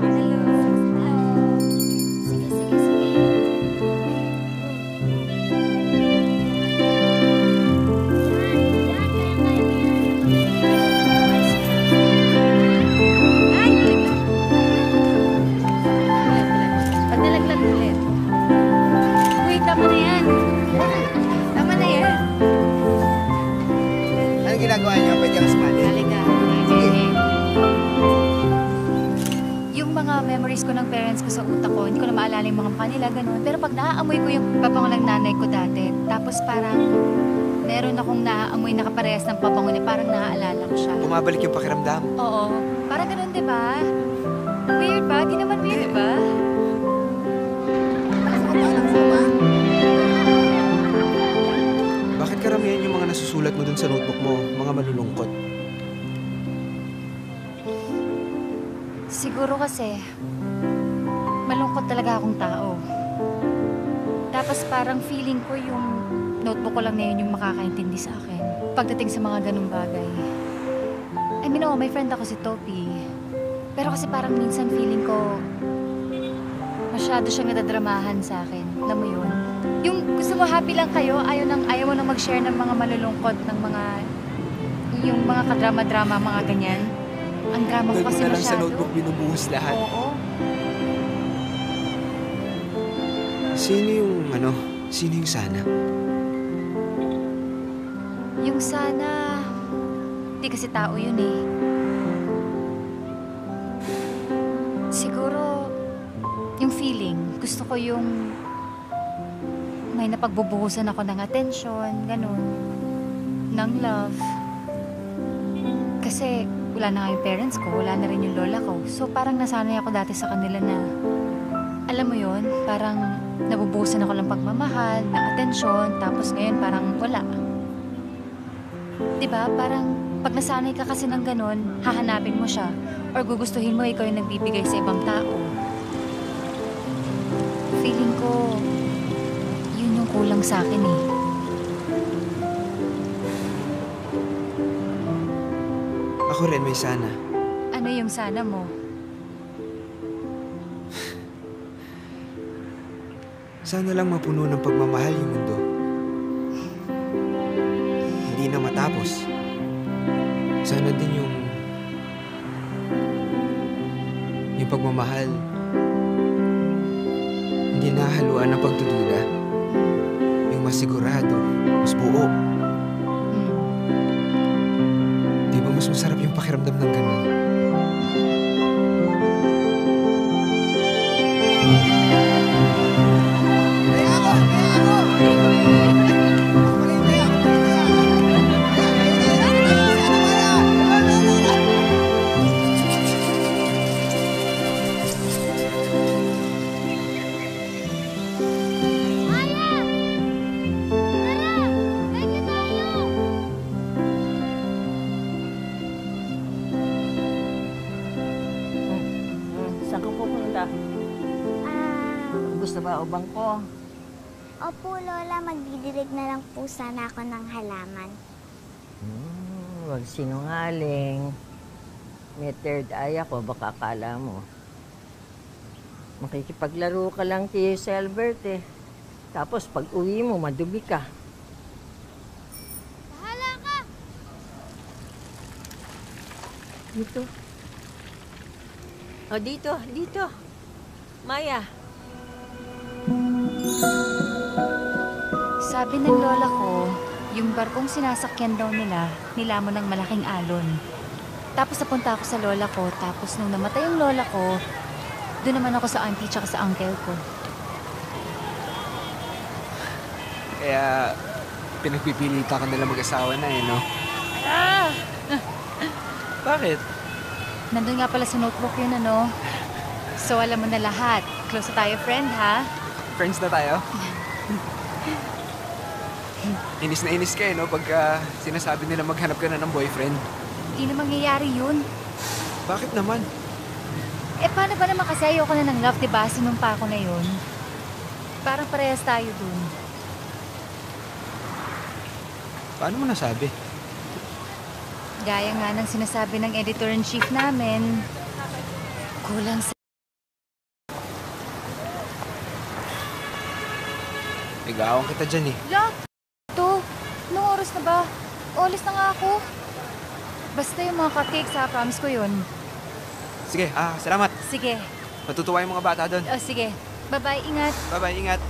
Ginagawa niya, pwede ang smile. Talaga. Yung mga memories ko ng parents ko sa utak ko, hindi ko na maalala yung mga mukha nila, ganun. Pero pag naaamoy ko yung pabango ng nanay ko dati, tapos parang meron akong naaamoy na kaparehas ng pabango niya, parang naaalala ko siya. Bumabalik yung pakiramdam. Oo. Parang ganun, di ba? Weird ba? Di naman weird, di ba? Bakit karamihan yung mga nasusulat mo dun sa notebook mo, mga malulungkot? Siguro kasi, malungkot talaga akong tao. Tapos parang feeling ko yung notebook ko lang na yun yung makakaintindi sa akin pagdating sa mga ganung bagay. I mean, may friend ako si Topi. Pero kasi parang minsan feeling ko masyado siyang nadadramahan sa akin. Alam mo yun? Yung gusto mo happy lang kayo, ayaw mo nang mag-share ng mga malulungkot, ng mga, yung mga kadrama-drama, mga ganyan. Ang drama ko kasi masyado. Doon mo na lang sa notebook binubuhos lahat. Oo. Sino yung sana? Yung sana, di kasi tao yun eh. Siguro, yung feeling, gusto ko yung may napagbubuhusan ako ng atensyon, ganun, ng love. Kasi wala na nga yung parents ko, wala na rin yung lola ko. So parang nasanay ako dati sa kanila na, alam mo yun, parang nabubuhusan ako ng pagmamahal, ng atensyon, tapos ngayon parang wala. Diba? Parang pag nasanay ka kasi ng ganun, hahanapin mo siya or gugustuhin mo ikaw yung nagbibigay sa ibang tao. Feeling ko, yun yung kulang sa akin eh. Ako rin may sana. Ano yung sana mo? Sana lang mapuno ng pagmamahal yung mundo. Hindi na matapos. Sana din yung pagmamahal hindi nahaluan ng pagdududa. Yung mas sigurado, mas buo. Di ba mas masarap yung pakiramdam ng ganun? Saan ka pupunta? Gusto ba o bangko? Opo, Lola. Magdidilig na lang po sana ako ng halaman. Huwag sinungaling. May third eye ako, baka akala mo. Makikipaglaro ka lang kay Selbert eh. Tapos pag uwi mo, madubi ka. Bahala ka! Dito. O, dito. Dito. Maya. Sabi ng lola ko, yung barkong sinasakyan daw nila, nilamon ng malaking alon. Tapos napunta ako sa lola ko, tapos nung namatay yung lola ko, doon naman ako sa auntie tsaka sa uncle ko. Kaya pinagpipilita ka nila mag-asawa na eh, no? Ah! Bakit? Nandun nga pala sa notebook yun, ano? So, alam mo na lahat. Close na tayo, friend, ha? Friends na tayo? Inis na inis ka eh, no? Pagka sinasabi nila maghanap ka na ng boyfriend. Hindi na mangyayari yun. Bakit naman? Eh, paano ba naman kasi ayoko na ng love, diba? Sinumpa ko na yun. Parang parehas tayo dun. Paano mo nasabi? Gaya nga ng sinasabi ng editor-in-chief namin, kulang sa... Igawang kita dyan eh. Lo! Ito, anong oras na ba? Olis na nga ako. Basta yung mga cupcakes ha, promise ko yun. Sige, salamat. Sige. Matutuwa yung mga bata doon. O, sige. Bye-bye, ingat. Bye-bye, ingat.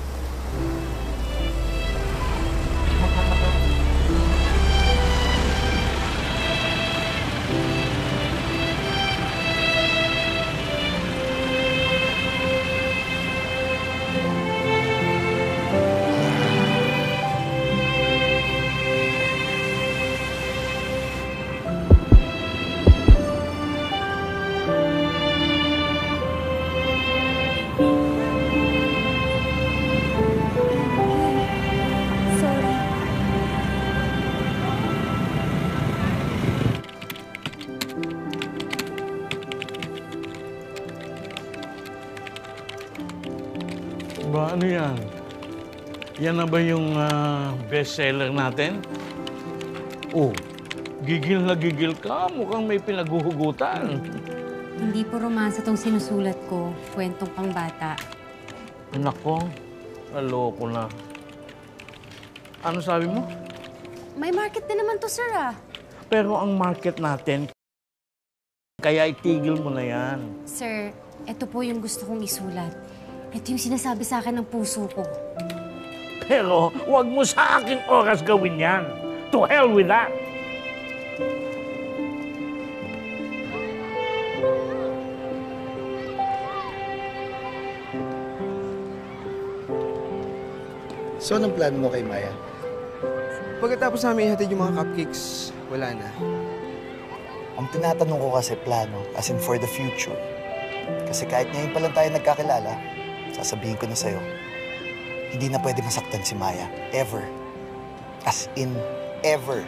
Ba, ano yan? Yan na ba yung bestseller natin? Oh, gigil na gigil ka. Mukhang may pinaghuhugutan. Hindi po romansa tong sinusulat ko. Kwentong pangbata. Nako, naloko na. Ano sabi mo? May market din naman to, sir, ah. Pero ang market natin, kaya itigil mo na yan. Sir, ito po yung gusto kong isulat. Ito yung sinasabi sa akin ng puso ko. Pero huwag mo sa aking oras gawin yan. To hell with that. So, anong plan mo kay Maya? Pagkatapos namin ihatid yung mga cupcakes, wala na. Ang tinatanong ko kasi plano, as in for the future. Kasi kahit ngayon pa lang tayo nagkakilala, sasabihin ko na sa'yo, hindi na pwede masaktan si Maya. Ever. As in, ever.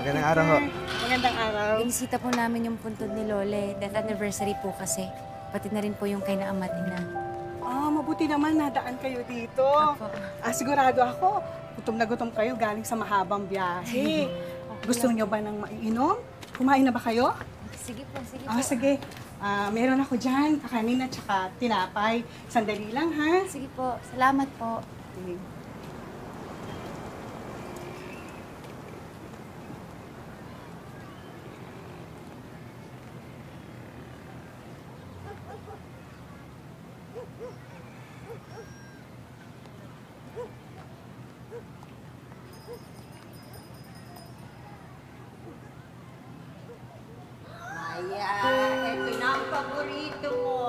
Magandang araw ho. Magandang araw. Binisita po namin yung puntod ni Lole. Death anniversary po kasi. Pati na rin po yung kay na ama na. Mabuti naman nadaan kayo dito. Sigurado ako, gutom na gutom kayo galing sa mahabang biyahe. Gusto niyo ba ng maiinom? Kumain na ba kayo? Sige po, sige po. Sige. Meron ako dyan, kakanin at saka tinapay. Sandali lang, ha? Sige po. Salamat po. Sige. Ito na ang paborito mo.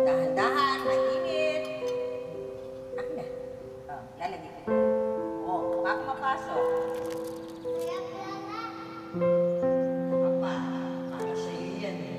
Dahan-dahan, mainit. Ako na. Lalagay ko. Baka mapasok. Papa, para sa'yo yan eh.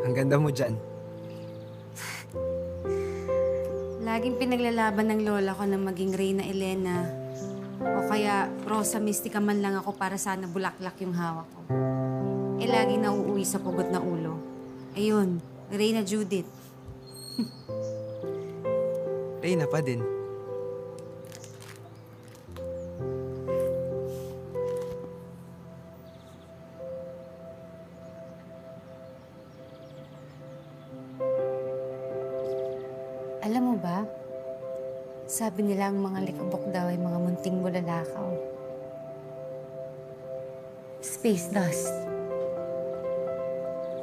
Ang ganda mo dyan. Laging pinaglalaban ng lola ko na maging Reyna Elena. O kaya Rosa Mystica man lang ako para sana bulaklak yung hawak ko. Laging nauuwi sa pugot na ulo. Ayun, Reyna Judith. Reyna pa din. Alam mo ba, sabi nila ang mga likabok daw ay mga munting bulalakaw. Space dust.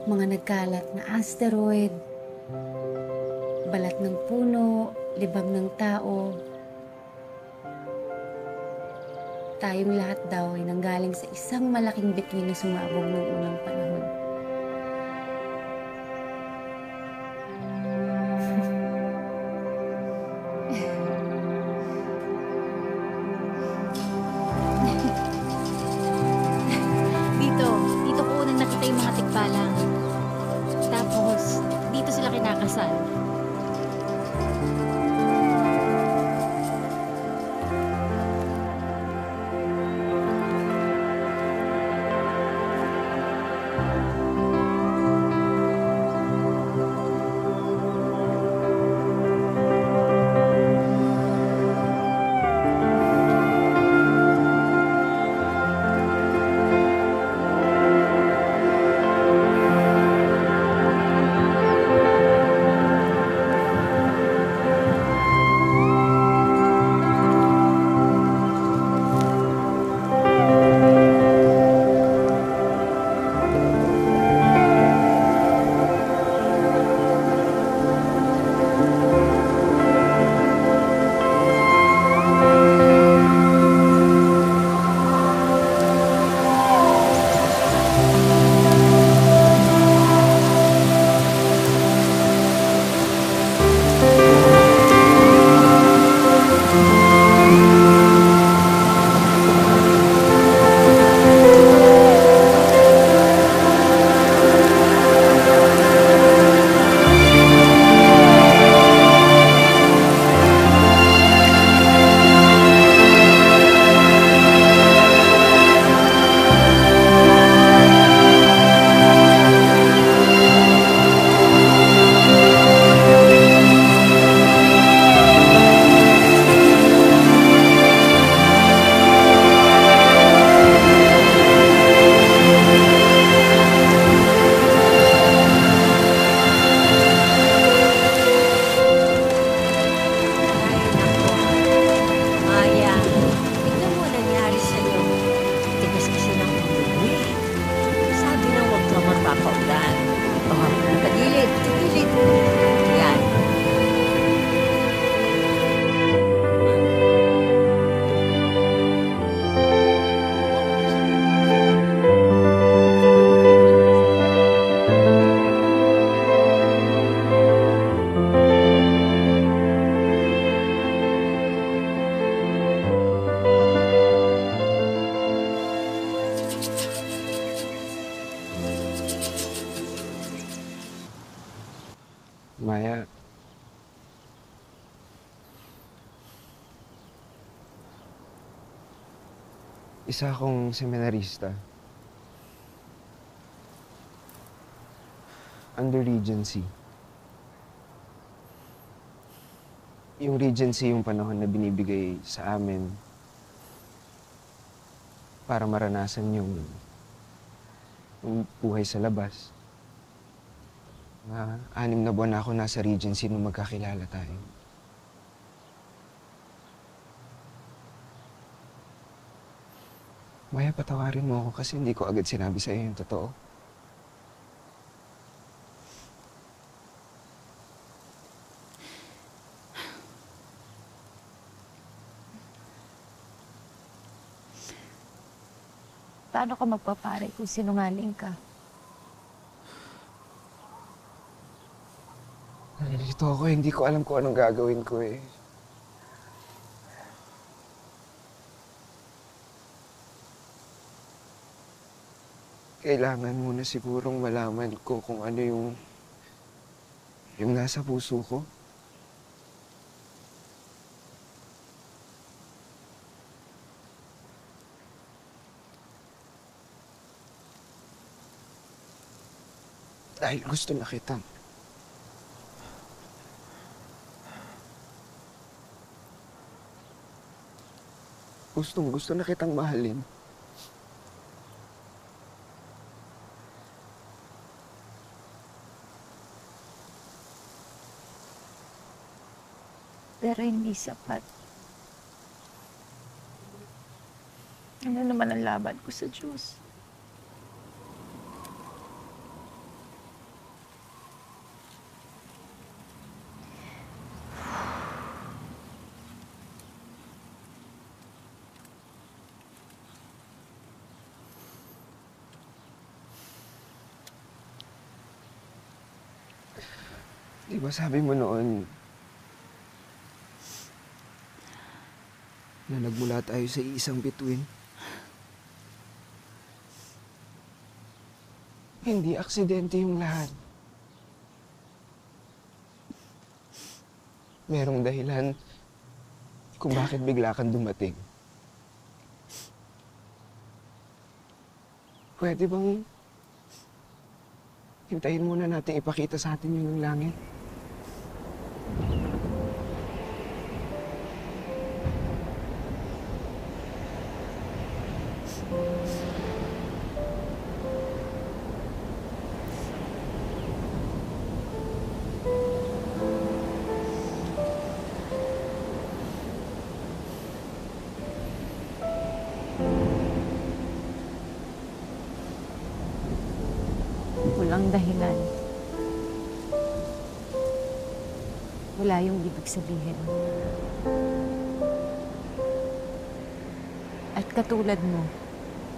Mga nagkalat na asteroid, balat ng puno, libag ng tao. Tayong lahat daw ay nanggaling sa isang malaking bituin na sumabog noong unang panahon. Dito ko unang nakita yung mga tikbalang. Tapos, dito sila kinakasal. Sa gilid, sa gilid. Yan. Maya, isa akong seminarista. Under Regency. Yung Regency yung panahon na binibigay sa amin para maranasan yung buhay sa labas. 6 na buwan na ako nasa Regency nung magkakilala tayo. Maya, patawarin mo ako kasi hindi ko agad sinabi sa'yo yung totoo. Paano ka magpapare kung sinungaling ka? Nalilito ako, hindi ko alam kung anong gagawin ko eh. Kailangan muna sigurong malaman ko kung ano yung nasa puso ko. Dahil gusto na kita. Gusto na kitang mahalin. Pero hindi sapat. Ano naman ang laban ko sa Diyos? Di ba sabi mo noon na nagmula tayo sa isang bituin? Hindi aksidente yung lahat. Merong dahilan kung bakit bigla kang dumating. Pwede bang hintayin muna natin ipakita sa atin yun ng langit? Walang dahilan. Wala yung ibig sabihin. At katulad mo,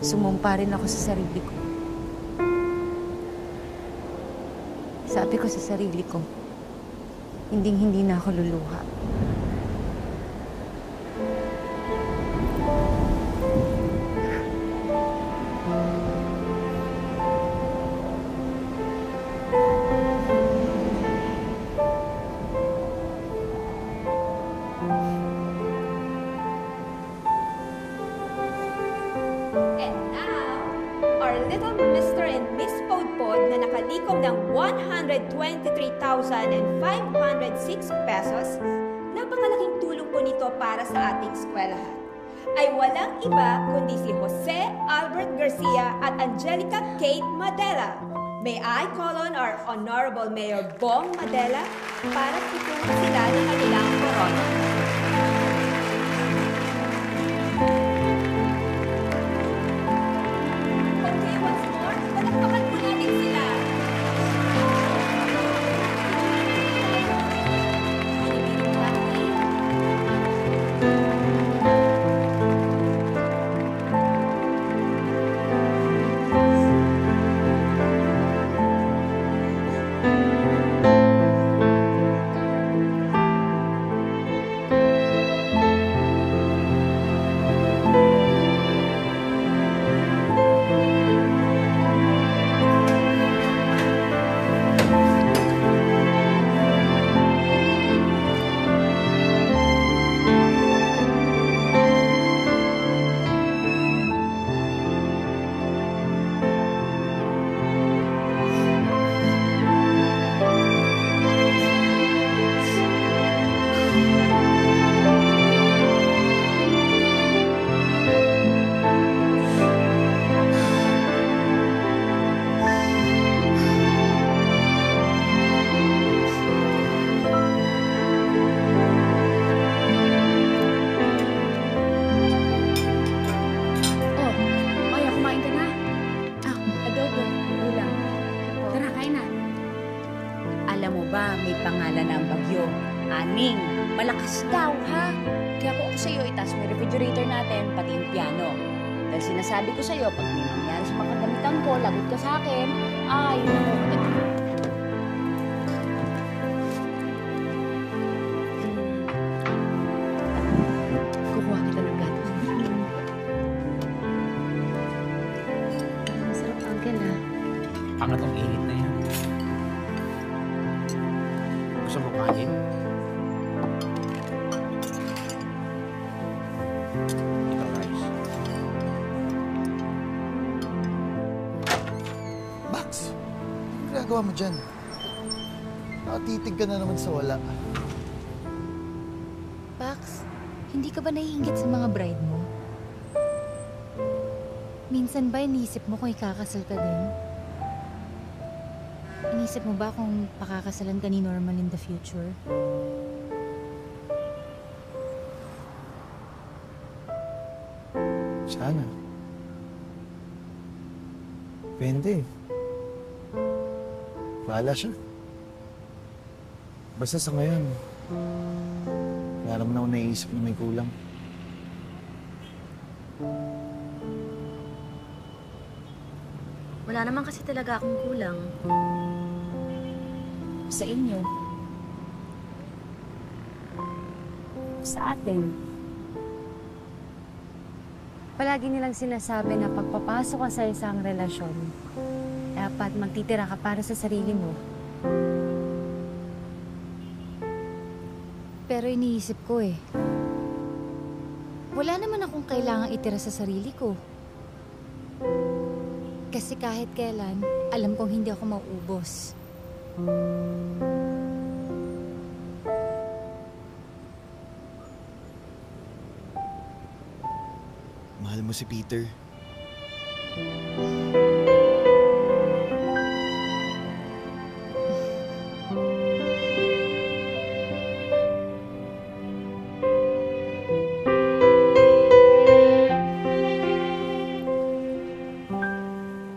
sumumpa rin ako sa sarili ko. Sabi ko sa sarili ko, hinding-hindi na ako luluha. And now, our little Mr. and Miss Podpod na nakalikom ng 123,506 pesos, napakalaking tulong po nito para sa ating eskwelahan, ay walang iba kundi si Jose Albert Garcia at Angelica Kate Madela. May I call on our Honorable Mayor Bong Madela para itungo sila ng kanilang korona. Okay, once more, palakpakan po natin sila. ba, may pangalan na ang bagyo. Aning, malakas daw, ha? Kaya kung ako sa'yo, itaas mo yung refrigerator natin, pati yung piano. Dahil sinasabi ko sa'yo, pag may nangyari sa mga kagamitan ko, lagot ka sa akin, yun ang kukulit mo. Kukuha kita ng gatos. Masarap, Uncle, ha? Pangatong init na yan. Gusto mo kanin? Ito, rice. Max, anong ginagawa mo dyan? Nakatitig ka na naman sa wala. Pax, hindi ka ba naiinggit sa mga bride mo? Minsan ba iniisip mo kung ikakasal ka din? Inisip mo ba kung pakakasalan ka ni Norman in the future? Sana. Depende. Bahala siya. Basta sa ngayon, wala naman ako naiisip na may kulang. Wala naman kasi talaga akong kulang. Sa inyo. Sa atin. Palagi nilang sinasabi na pagpapasok ka sa isang relasyon, dapat magtitira ka para sa sarili mo. Pero iniisip ko wala naman akong kailangang itira sa sarili ko. Kasi kahit kailan, alam kong hindi ako mauubos. Mahal mo si Peter.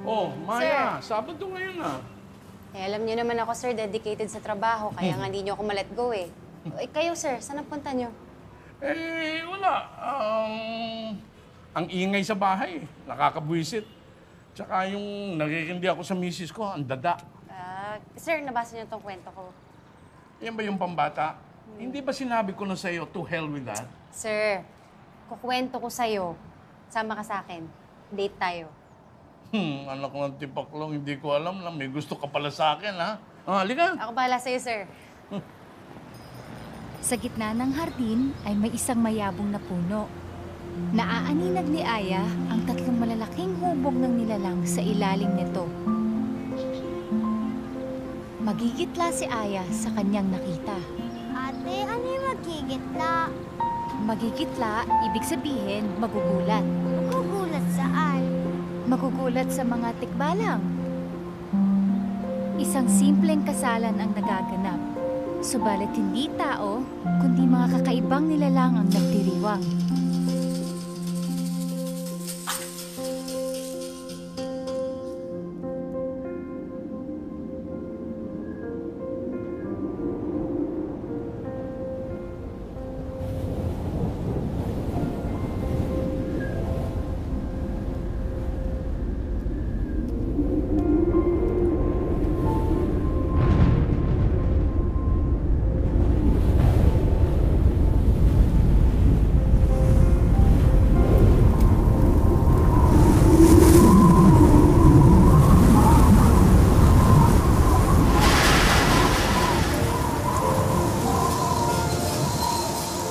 Oh, Maya, Sabado ngayon Alam niyo naman ako, sir, dedicated sa trabaho, kaya nga hindi niyo ako ma-let go kayo, sir, saan ang punta niyo? Wala. Ang ingay sa bahay, nakakabwisit. Tsaka yung nakikindi ako sa misis ko, ang dada. Sir, nabasa niyo tong kwento ko. Yan ba yung pambata? Hindi ba sinabi ko na sa'yo, to hell with that? Sir, kukwento ko sa'yo. Sama ka sa akin. Date tayo. Anak ng tipaklong, hindi ko alam na may gusto ka pala sa akin, ha? Halika. Ako bahala sa'yo, sir. Sa gitna ng hardin ay may isang mayabong na puno. Naaaninag ni Aya ang tatlong malalaking hubog ng nilalang sa ilalim nito. Magigitla si Aya sa kanyang nakita. Ate, ano yung magigitla? Magigitla, ibig sabihin magugulat. Magugulat saan? Magugulat sa mga tikbalang. Isang simpleng kasalan ang nagaganap. Subalit hindi tao, kundi mga kakaibang nilalang ang nagdiriwang.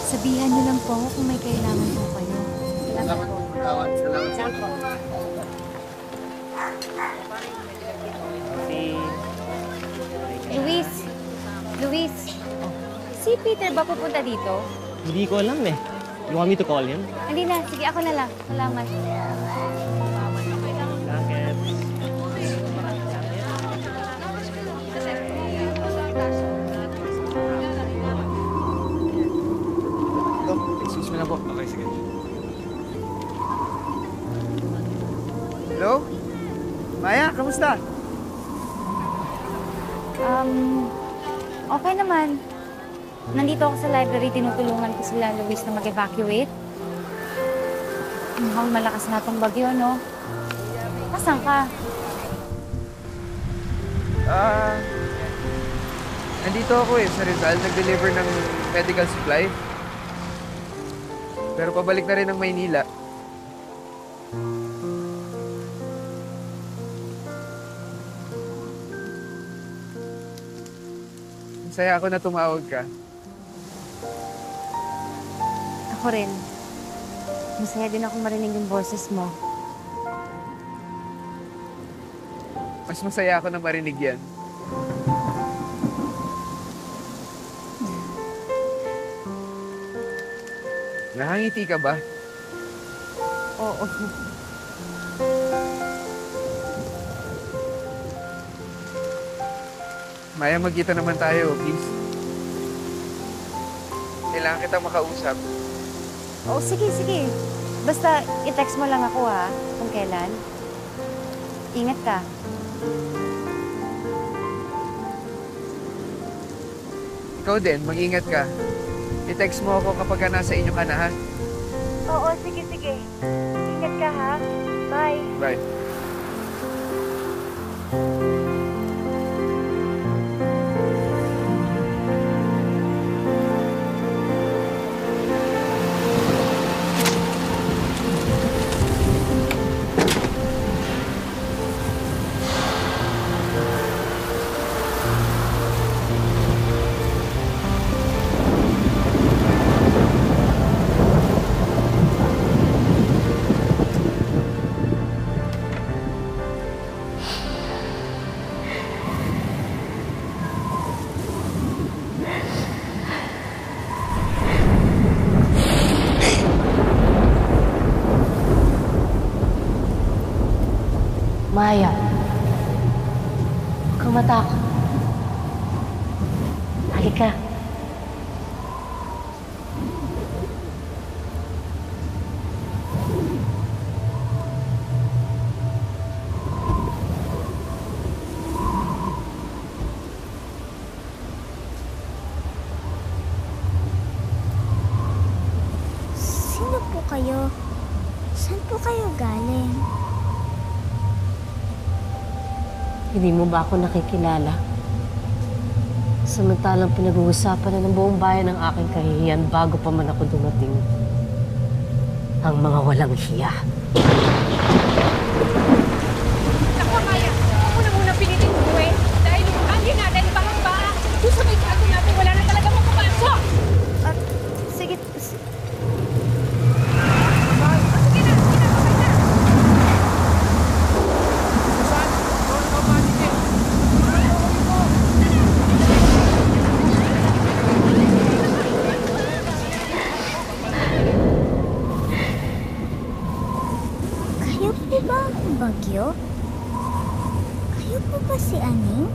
Sabihan niyo lang po ako kung may kailangan po kayo. Salamat po. Salamat po. Luis, si Peter ba pupunta dito? Hindi ko alam You want me to call him? Hindi na, sige ako na lang. Salamat. Excuse me na po. Okay, sige. Hello? Maya, kamusta? Okay naman. Nandito ako sa library, tinutulungan ko sila Luis na mag-evacuate. Mukhang malakas na itong bagyo, no? Nasaan ka? Nandito ako sa Rizal, nag-deliver ng medical supply. Pero pabalik na rin ng Maynila. Masaya ako na tumawag ka. Ako rin. Masaya din ako marinig yung boses mo. Mas masaya ako na marinig yan. Nahangiti ka ba? Oo. Maya, magkita naman tayo, please. Kailangan kita makausap. Oo, sige, sige. Basta i-text mo lang ako ha, kung kailan. Ingat ka. Ikaw din, mag-ingat ka. I-text mo ako kapag nasa inyo ka na, ha? Oo, sige, sige. Ingat ka ha. Bye. Bye. Maya, huwag kang matakot. Halika. Sino po kayo? Saan po kayo galing? Hindi mo ba ako nakikilala? Samantalang pinag-uusapan na ng buong bayan ang aking kahihiyan bago pa man ako dumating. Ang mga walang hiya. Naku, Maya! Ako na muna pinitin umuwi. Dahil yung hangin natin, bahang-baha. Doon sa may kago natin, wala na talaga makapasok! Sige. Kayo po ba ang bagyo? Kayo po ba si Aning?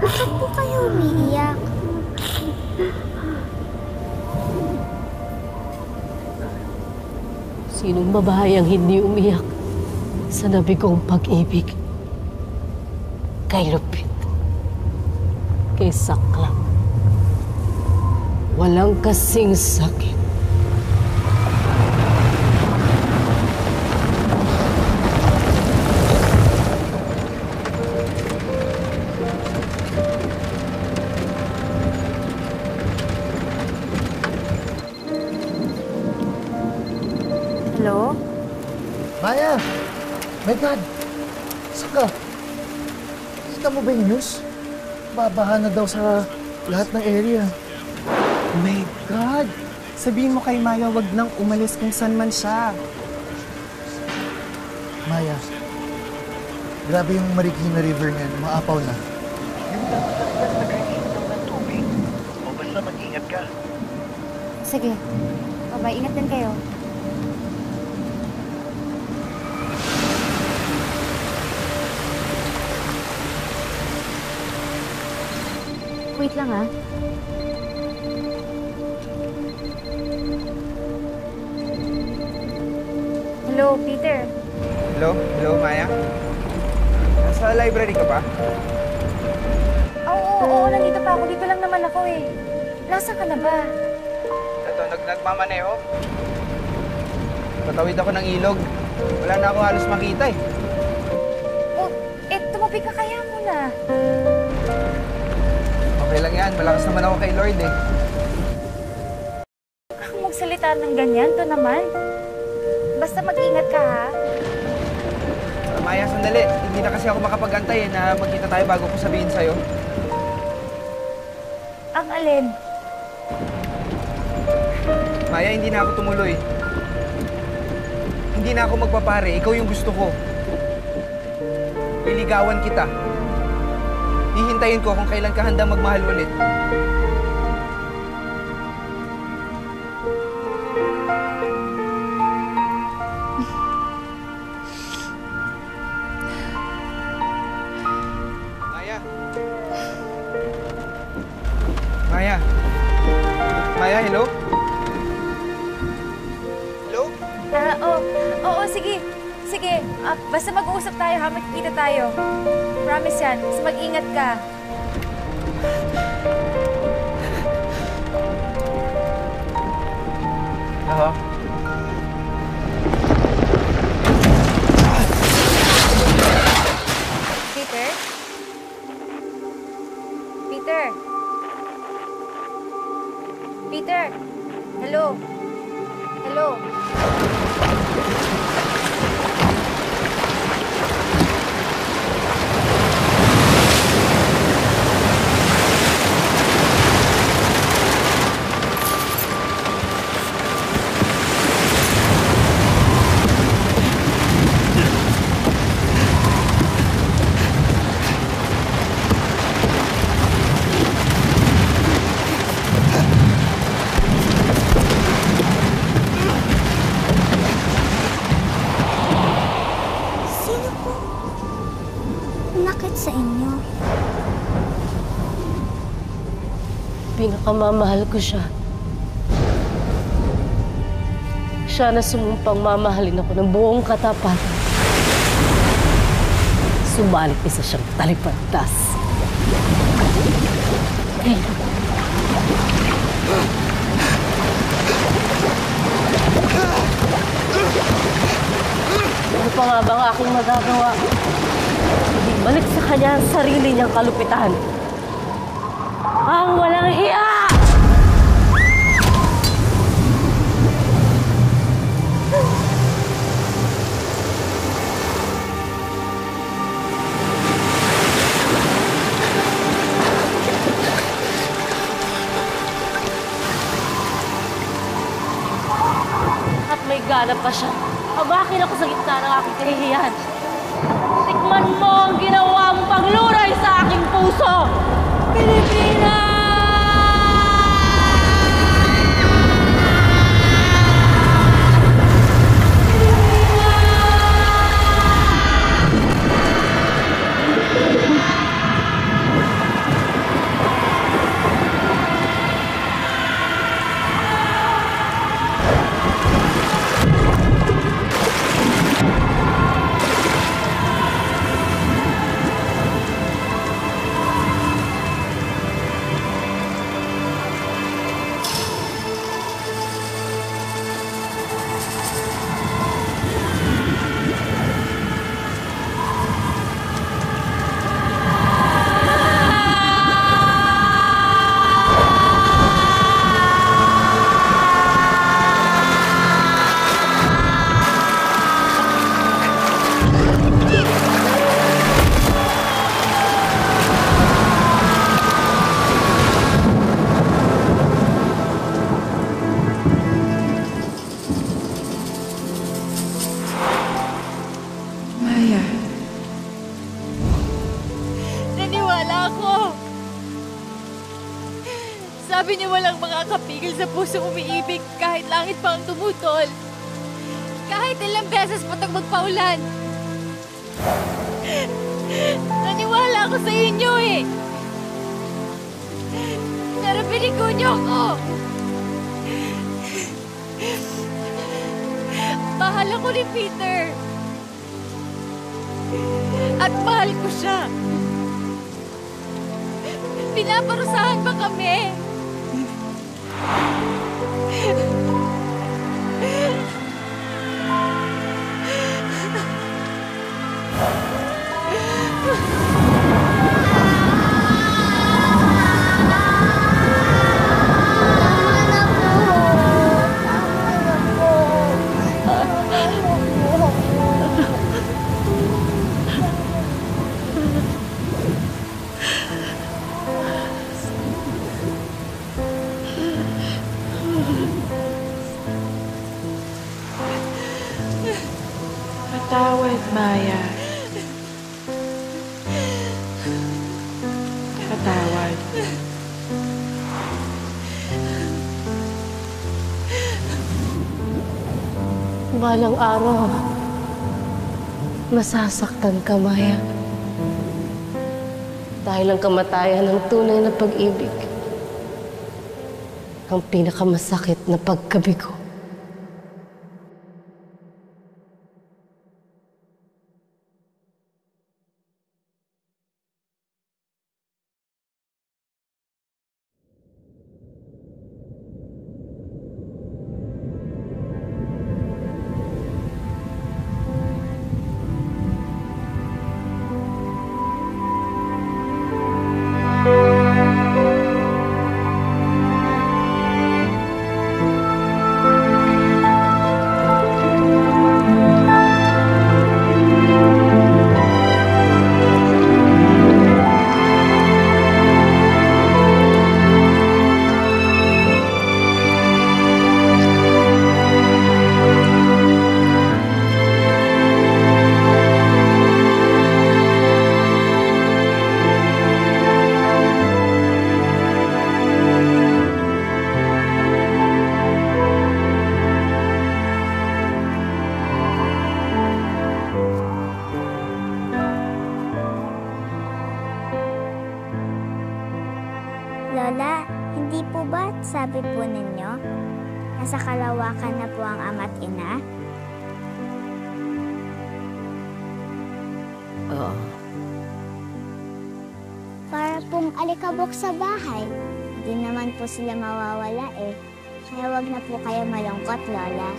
Bakit po kayo umiiyak? Sinong babae ang hindi umiyak sa nabigong pag-ibig? Kay Lupit. Kay Sakla. Walang kasing sakit. Hello? Maya! My God! Saan ka? Kita mo ba yung news? Babaha na daw sa lahat ng area. My God! Sabihin mo kay Maya wag nang umalis kung saan man siya. Maya, grabe yung Marikina River ngayon. Maapaw na. O basta mag-ingat ka. Sige. Bye-bye. Ingat din kayo. Wait lang, ah. Hello, Peter. Hello? Hello, Maya? Nasa library ka pa? Oo, nandito pa ako. Dito lang naman ako eh. Nasaan ka na ba? Ito, nagmamaneho. Patawid ako ng ilog. Wala na ako halos makita eh. Oh, tumabi ka kaya muna. Okay lang yan. Malakas naman ako kay Lord eh. Ako magsalita ng ganyan, to naman. Basta mag-ingat ka, ha? Maya, sandali. Hindi na kasi ako makapag-antay na magkita tayo bago ko sabihin sa'yo. Ang alin? Maya, hindi na ako tumuloy. Hindi na ako magpapare. Ikaw yung gusto ko. Liligawan kita. Hihintayin ko kung kailan ka handang magmahal ulit. Maya. Maya, hello? Hello? Oo, sige. Sige, basta mag-uusap tayo ha, magkikita tayo. Promise yan, basta mag-ingat ka. Aha. Peter? Peter? Peter? Hello? Hello? Sa inyo. Pinakamamahal ko siya. Siya na sumumpang mamahalin ako ng buong katapatan. Subalit isa siyang talipantas. Ano pa nga ba ang aking magagawa? Balik sa kanya ang sarili niyang kalupitan. Ang walang hiya! At may ganap pa siya. Habakin ako sa gitna ng aking kahihiyan. Tikman mo ang ginawa mong pagluray sa aking puso! Pilipinas! Sabi niyo walang makakapigil sa pusong umiibig kahit langit pa ang tumutol. Kahit ilang beses pa itong magpaulan. Naniwala ako sa inyo eh. Pero binigo niyo ako. Mahal Mahal ako ni Peter. At mahal ko siya. Pinaparusahan ba kami? Patawad, Maya. Patawad. Balang araw, masasaktan ka, Maya. Dahil ang kamatayan ng tunay na pag-ibig, ang pinakamasakit na pagkabigo. Lola, hindi po ba sabi po ninyo, nasa kalawakan na po ang ama't ina? Oo. Para pong alikabok sa bahay. Hindi naman po sila mawawala eh. Kaya wag na po kayo malungkot, Lola.